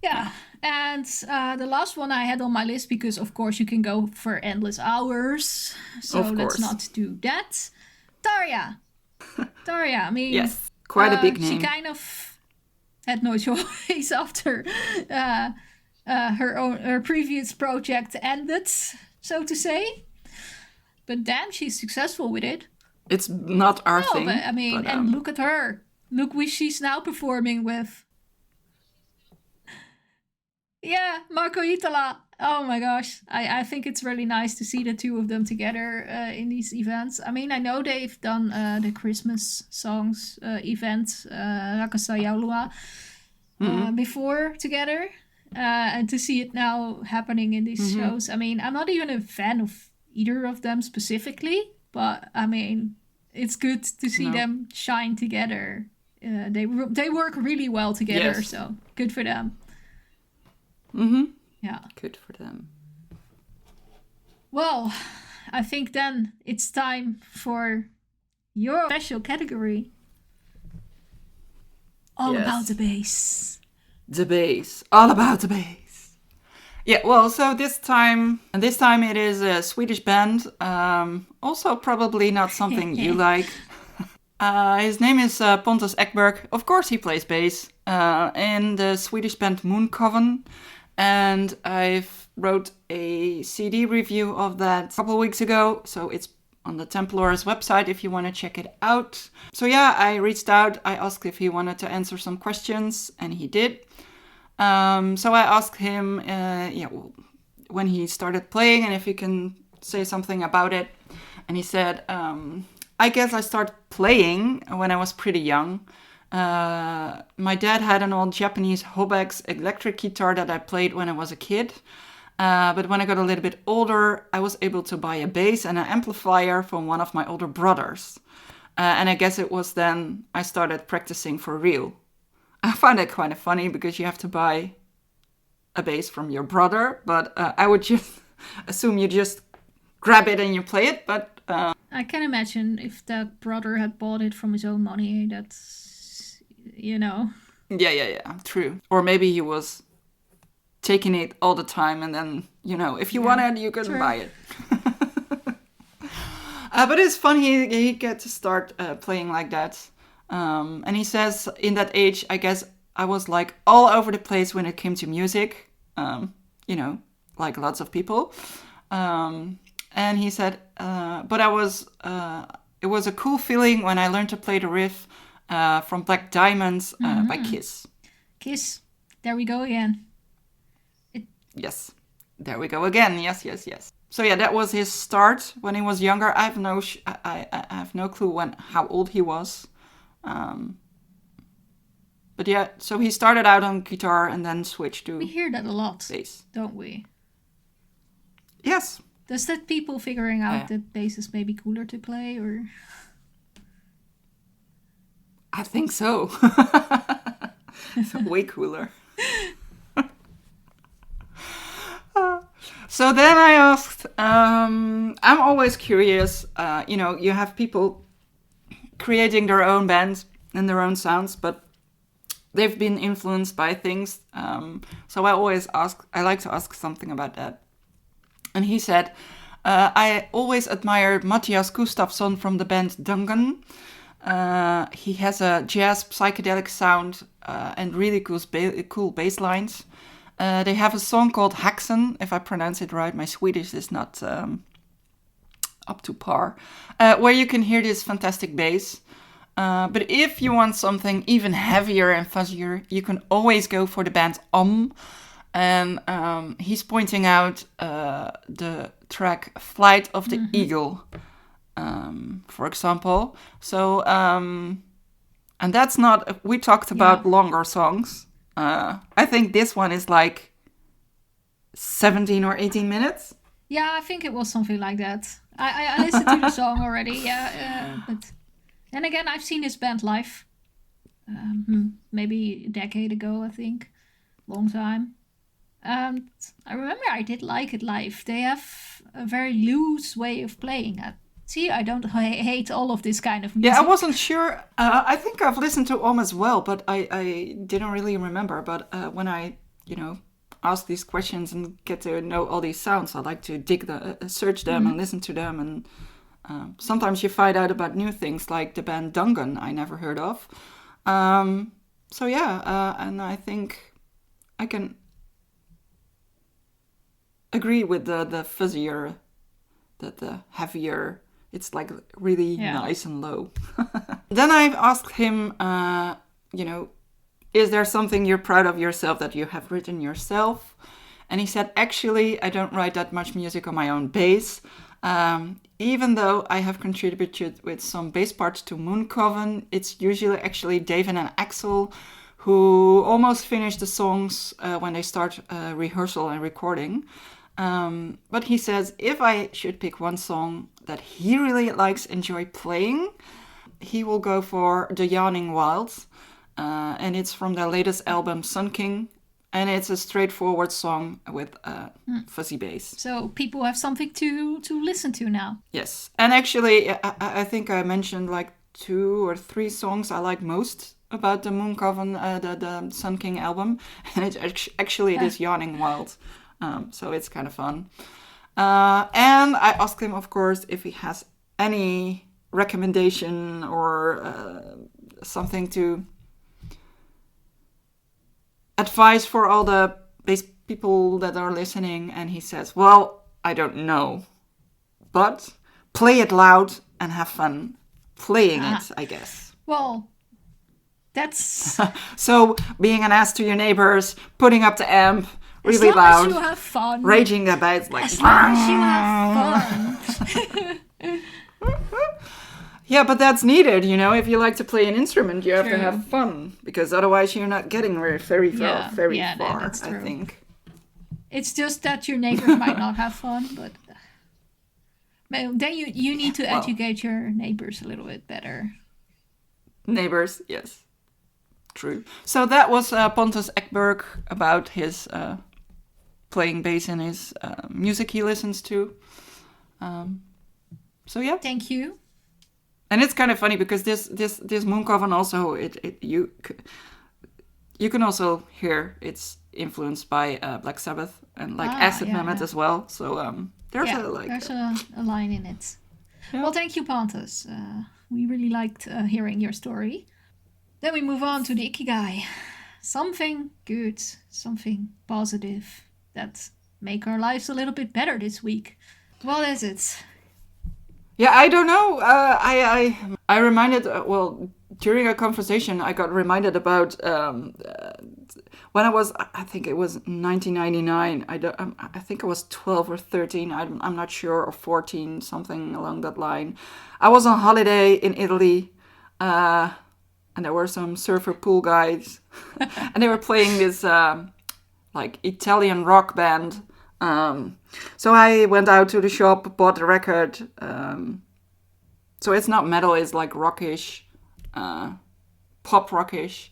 Yeah. And the last one I had on my list, because of course you can go for endless hours. So let's not do that. Tarja. Tarja, I mean... Yes, quite a big name. She kind of had no choice after her previous project ended, so to say. But damn, she's successful with it. It's not our thing. But I mean, and look at her. Look who she's now performing with. Yeah, Marco Hitala. Oh my gosh. I think it's really nice to see the two of them together in these events. I mean, I know they've done the Christmas songs event, Rakasa Yaulua, before together. And to see it now happening in these shows. I mean, I'm not even a fan of either of them specifically, but I mean, it's good to see them shine together. They work really well together, so good for them. Yeah. Good for them. Well, I think then it's time for your special category. All about the bass. The bass. All about the bass. Yeah, well, so this time it is a Swedish band. Also probably not something you like. His name is Pontus Ekberg. Of course he plays bass in the Swedish band Moon Coven. And I've wrote a CD review of that a couple of weeks ago. So it's on the Templars website if you want to check it out. So yeah, I reached out. I asked if he wanted to answer some questions, and he did. So I asked him when he started playing and if he can say something about it. And he said, I guess I started playing when I was pretty young. My dad had an old Japanese Hobex electric guitar that I played when I was a kid. But when I got a little bit older, I was able to buy a bass and an amplifier from one of my older brothers. And I guess it was then I started practicing for real. I find it kind of funny because you have to buy a bass from your brother. But I would just assume you just grab it and you play it. But I can imagine if that brother had bought it from his own money, that's... Yeah, true. Or maybe he was taking it all the time and then, if you want it, you can buy it. But it's fun, he gets to start playing like that. And he says in that age, I guess I was like all over the place when it came to music, like lots of people. And he said, but it was a cool feeling when I learned to play the riff from Black Diamonds by Kiss. Kiss. There we go again. Yes. There we go again. Yes. So yeah, that was his start when he was younger. I have no clue how old he was. But yeah, so he started out on guitar and then switched to... We hear that a lot, bass. Don't we? Yes. Does that people figuring out that bass is maybe cooler to play, or... I think so. It's way cooler. So then I asked, I'm always curious, you have people creating their own bands and their own sounds, but they've been influenced by things. So I like to ask something about that. And he said, I always admired Matthias Gustafsson from the band Dungan. He has a jazz psychedelic sound and really cool bass lines. They have a song called Haxen, if I pronounce it right. My Swedish is not up to par. Where you can hear this fantastic bass. But if you want something even heavier and fuzzier, you can always go for the band And he's pointing out the track Flight of the Eagle. For example. So, and that's not, we talked about longer songs. I think this one is like 17 or 18 minutes. Yeah, I think it was something like that. I listened to the song already, but then again, I've seen his band live. Maybe a decade ago, I think. Long time. I remember I did like it live. They have a very loose way of playing. See, I don't hate all of this kind of music. Yeah, I wasn't sure. I think I've listened to Om as well, but I didn't really remember. But when I, ask these questions and get to know all these sounds, I like to search them and listen to them. And sometimes you find out about new things, like the band Dungan I never heard of. So yeah, and I think I can agree with the fuzzier, the heavier. It's like really nice and low. Then I asked him, is there something you're proud of yourself that you have written yourself? And he said, actually, I don't write that much music on my own bass. Even though I have contributed with some bass parts to Moon Coven, it's usually actually David and Axel who almost finish the songs when they start rehearsal and recording. But he says, if I should pick one song that he really enjoy playing, he will go for The Yawning Wilds. And it's from their latest album, Sun King. And it's a straightforward song with fuzzy bass. So people have something to listen to now. Yes. And actually, I think I mentioned like 2 or 3 songs I like most about the Moon Coven, the Sun King album. And it's actually this Yawning Wild. So it's kind of fun. And I asked him, of course, if he has any recommendation or something to advice for all the bass people that are listening. And he says, well, I don't know, but play it loud and have fun playing it, I guess. Well, that's... So being an ass to your neighbors, putting up the amp really loud. As long as you have fun. Raging about like... As long as you have fun. Yeah, but that's needed, If you like to play an instrument, you have to have fun. Because otherwise you're not getting very far, that's true. I think. It's just that your neighbors might not have fun, but... Then you need to educate your neighbors a little bit better. Neighbors, yes. True. So that was Pontus Ekberg about his playing bass in his music he listens to. So yeah. Thank you. And it's kind of funny because this Moon Coven also you can also hear it's influenced by Black Sabbath and Mammoth as well. So there's a line in it. Yeah. Well, thank you, Pontus. We really liked hearing your story. Then we move on to the Ikigai. Something good, something positive that make our lives a little bit better this week. What is it? Yeah, I don't know. I reminded, during a conversation, I got reminded about when I was, I think it was 1999. I think I was 12 or 13. I'm not sure, or 14, something along that line. I was on holiday in Italy, and there were some surfer pool guys, and they were playing this Italian rock band. So I went out to the shop, bought the record. So it's not metal, it's like rockish, pop rockish.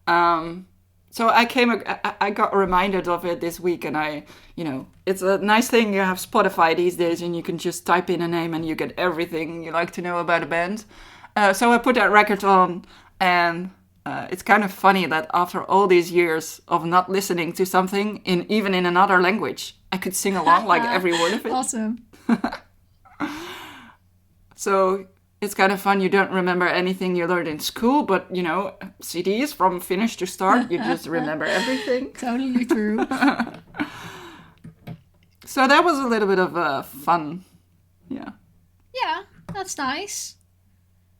So I got reminded of it this week, and it's a nice thing. You have Spotify these days, and you can just type in a name and you get everything you like to know about a band. So I put that record on, and it's kind of funny that after all these years of not listening to something, even in another language, I could sing along like every word of it. Awesome. So it's kind of fun. You don't remember anything you learned in school, but, CDs from finish to start, you just remember everything. Totally true. So that was a little bit of fun. Yeah. Yeah, that's nice.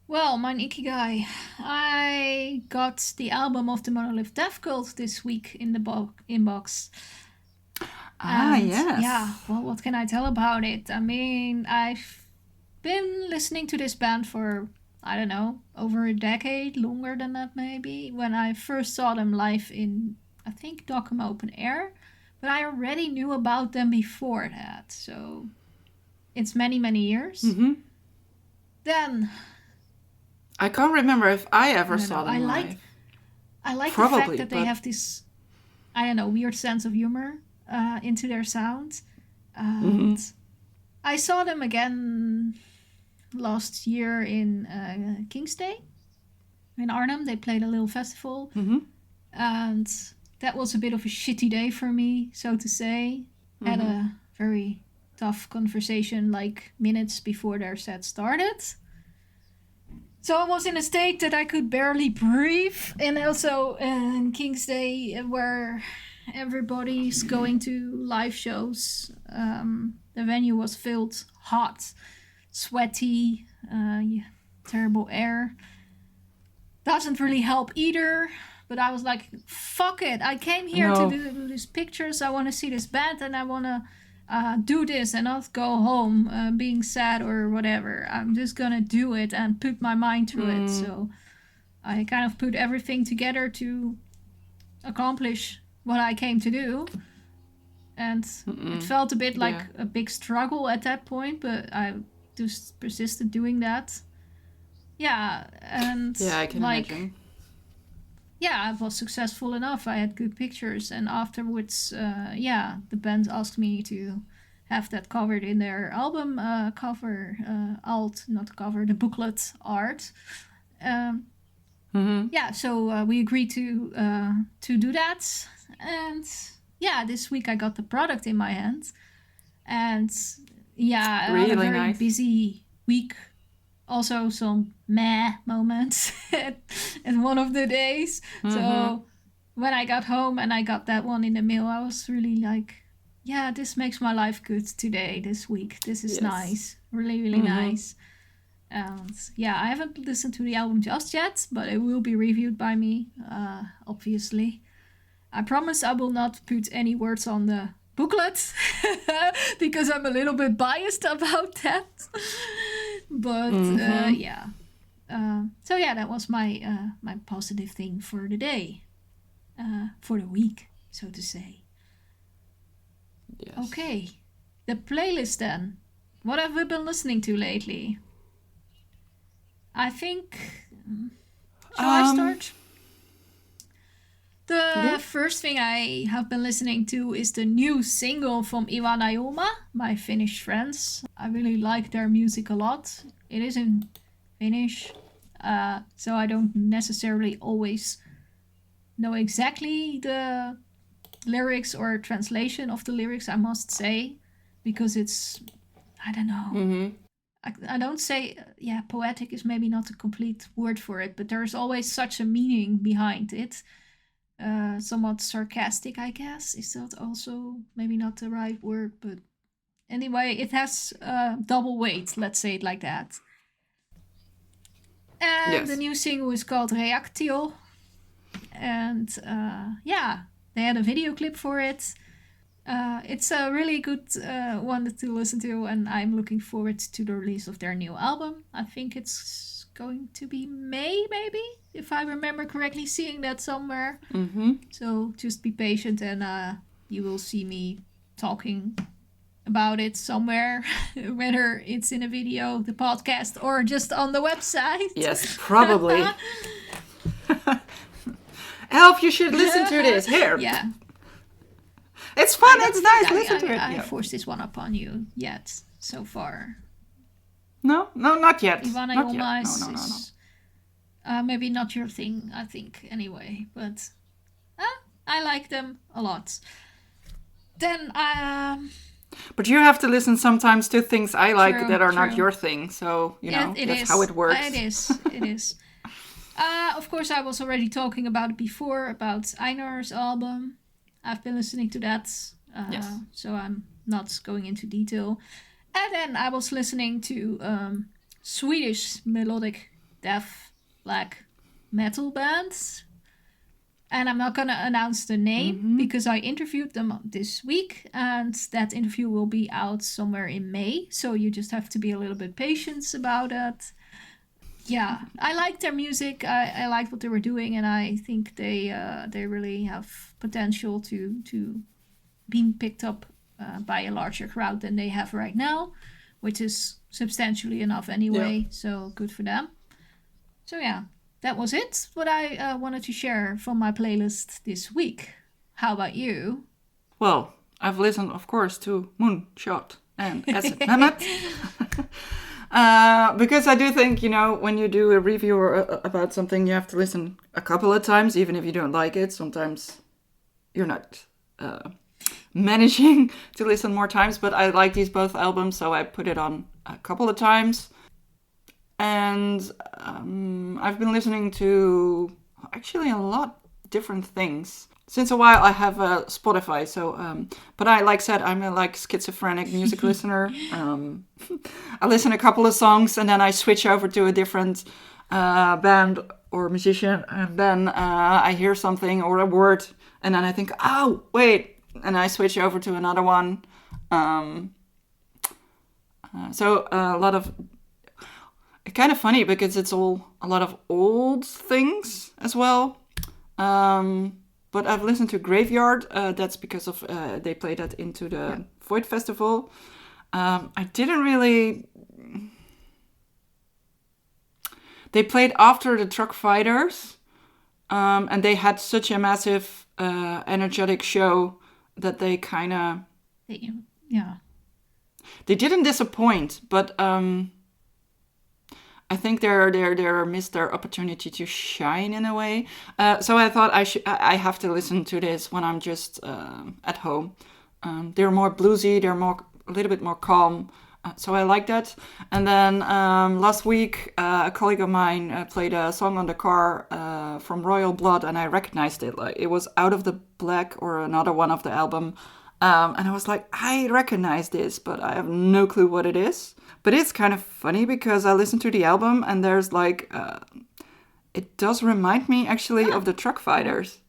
Well, my Ikigai. I got the album of the Monolith Death Cult this week in the inbox. Yes. Yeah, well, what can I tell about it? I mean, I've been listening to this band for, I don't know, over a decade, longer than that maybe. When I first saw them live in, I think, Dockham Open Air. But I already knew about them before that, so it's many, many years. Mm-hmm. Then... I can't remember if I ever saw them live. I like Probably, the fact that they have this, I don't know, weird sense of humor. into their sound. And I saw them again last year in King's Day in Arnhem. They played a little festival. And that was a bit of a shitty day for me, so to say. Had a very tough conversation like minutes before their set started. So I was in a state that I could barely breathe. And also in King's Day, where everybody's going to live shows, the venue was filled, hot, sweaty, terrible air. Doesn't really help either. But I was like, fuck it. I came here to do these pictures. I want to see this band and I want to do this and not go home being sad or whatever. I'm just going to do it and put my mind to it. So I kind of put everything together to accomplish what I came to do. And it felt a bit like a big struggle at that point, but I just persisted doing that. Yeah, and I can imagine. Yeah, I was successful enough. I had good pictures. And afterwards, the band asked me to have that covered in their album cover, not cover, the booklet art. Yeah, so we agreed to do that. And yeah, this week I got the product in my hand. And yeah, I had a very busy week. Also some meh moments at one of the days. So when I got home and I got that one in the mail, I was really like, yeah, this makes my life good today, this week. This is nice. Really, really nice. And yeah, I haven't listened to the album just yet, but it will be reviewed by me, obviously. I promise I will not put any words on the booklet because I'm a little bit biased about that. But yeah. So yeah, that was my my positive thing for the day, for the week, so to say. Yes. Okay, the playlist then. What have we been listening to lately? I think. Shall I start? The first thing I have been listening to is the new single from Iwa Naoma, my Finnish friends. I really like their music a lot. It is in Finnish, so I don't necessarily always know exactly the lyrics or translation of the lyrics, I must say, because it's, I don't know. I don't say, poetic is maybe not a complete word for it, but there's always such a meaning behind it. Somewhat sarcastic, I guess. Is that also maybe not the right word? But anyway, it has double weight, let's say it like that. And the new single is called Reactio. And they had a video clip for it. It's a really good one to listen to, and I'm looking forward to the release of their new album. I think it's going to be May, maybe, if I remember correctly, seeing that somewhere. So just be patient, and you will see me talking about it somewhere, whether it's in a video, the podcast, or just on the website. Yes, probably. Elf, you should listen to this. Here. Yeah. It's fun, it's nice, listen to it. I forced this one upon you yet, so far. No, not yet. Ivana Not Yoma yet. is maybe not your thing, I think, anyway. But I like them a lot. Then, but you have to listen sometimes to things I like that are true. not your thing. So, that's is. how it works. It is. Of course, I was already talking about it before, about Einar's album. I've been listening to that, so I'm not going into detail. And then I was listening to Swedish melodic death black metal bands. And I'm not going to announce the name because I interviewed them this week. And that interview will be out somewhere in May. So you just have to be a little bit patient about it. Yeah, I liked their music. I liked what they were doing, and I think they really have potential to be picked up by a larger crowd than they have right now, which is substantially enough anyway. Yeah. So good for them. So yeah, that was it. What I wanted to share from my playlist this week. How about you? Well, I've listened, of course, to Moonshot and Acid Mammoth. Because I do think, when you do a review about something, you have to listen a couple of times, even if you don't like it. Sometimes you're not managing to listen more times, but I like these both albums, so I put it on a couple of times. And I've been listening to actually a lot different things. Since a while I have Spotify, so but like I said, I'm a schizophrenic music listener. I listen a couple of songs and then I switch over to a different band or musician, and then I hear something or a word, and then I think, oh wait, and I switch over to another one. So a lot of, it's kind of funny because it's all a lot of old things as well. But I've listened to Graveyard. That's because of they played that into the Void Festival. I didn't really. They played after the Truck Fighters, and they had such a massive, energetic show that they kind of. Yeah. They didn't disappoint, but I think they missed their opportunity to shine in a way. So I thought I have to listen to this when I'm just at home. They're more bluesy. They're a little bit more calm. So I like that. And then last week, a colleague of mine played a song on the car from Royal Blood, and I recognized it. Like it was Out of the Black or another one of the album. And I was like, I recognize this, but I have no clue what it is. But it's kind of funny because I listened to the album and there's it does remind me actually of the Truck Fighters.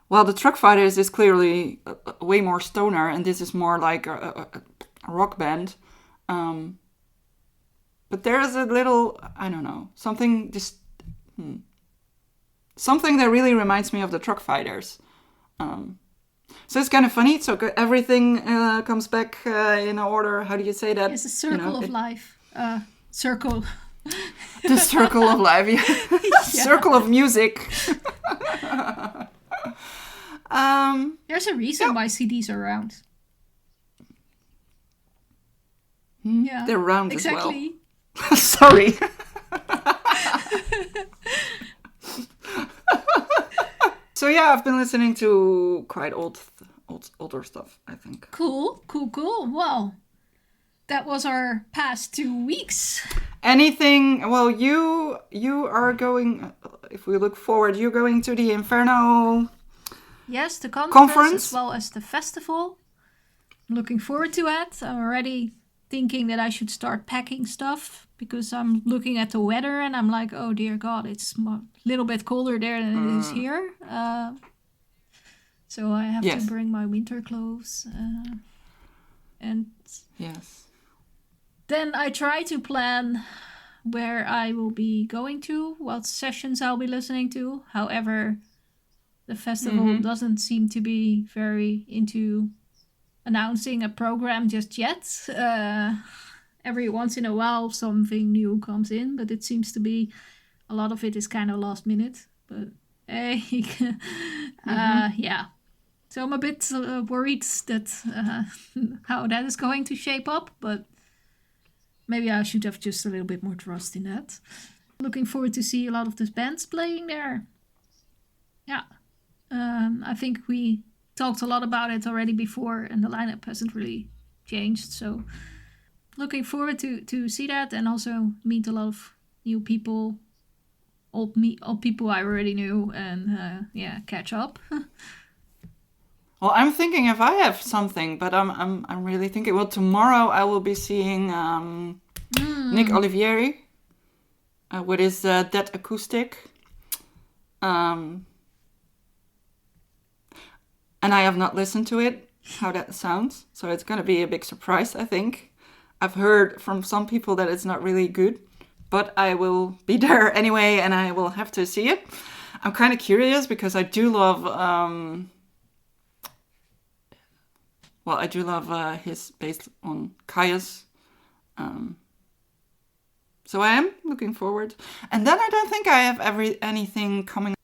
Well, the Truck Fighters is clearly way more stoner, and this is more like a rock band. But there is a little, I don't know, something that really reminds me of the Truck Fighters. So it's kind of funny. So everything comes back in order. How do you say that? It's a circle of life. Circle. The circle of life. Yeah. Circle of music. There's a reason why CDs are round. Yeah, they're round exactly. As well. Sorry. So yeah, I've been listening to quite older stuff, I think. Cool. Well, that was our past 2 weeks. Anything? Well, you are going. If we look forward, you're going to the Inferno. Yes, the conference as well as the festival. I'm looking forward to it. I'm already thinking that I should start packing stuff because I'm looking at the weather and I'm like, oh dear God, it's a little bit colder there than it is here. So I have to bring my winter clothes. And yes. Then I try to plan where I will be going to, what sessions I'll be listening to. However, the festival doesn't seem to be very into announcing a program just yet. Every once in a while something new comes in, but it seems to be a lot of it is kind of last minute. But hey, yeah. So I'm a bit worried that how that is going to shape up, but maybe I should have just a little bit more trust in that. Looking forward to see a lot of these bands playing there. Yeah. I think we talked a lot about it already before, and the lineup hasn't really changed. So looking forward to see that, and also meet a lot of new people, old people I already knew, and catch up. Well, I'm thinking if I have something, but I'm really thinking. Well, tomorrow I will be seeing Nick Olivieri with his Dead Acoustic. And I have not listened to it, how that sounds. So it's going to be a big surprise, I think. I've heard from some people that it's not really good. But I will be there anyway, and I will have to see it. I'm kind of curious because I do love... I do love his based on Caius. So I am looking forward. And then I don't think I have anything coming.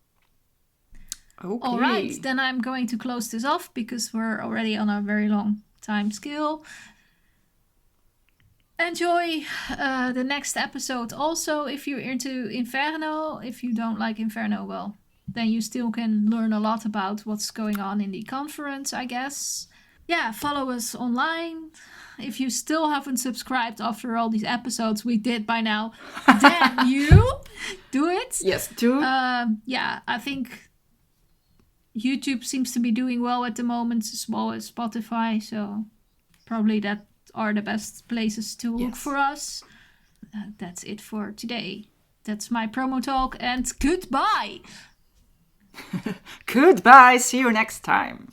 Okay. All right, then I'm going to close this off because we're already on a very long time scale. Enjoy the next episode also if you're into Inferno. If you don't like Inferno, well, then you still can learn a lot about what's going on in the conference, I guess. Yeah, follow us online. If you still haven't subscribed after all these episodes we did by now, then you do it. Yes, do. Yeah, I think YouTube seems to be doing well at the moment, as well as Spotify. So probably that are the best places to look for us. That's it for today. That's my promo talk, and goodbye. Goodbye. See you next time.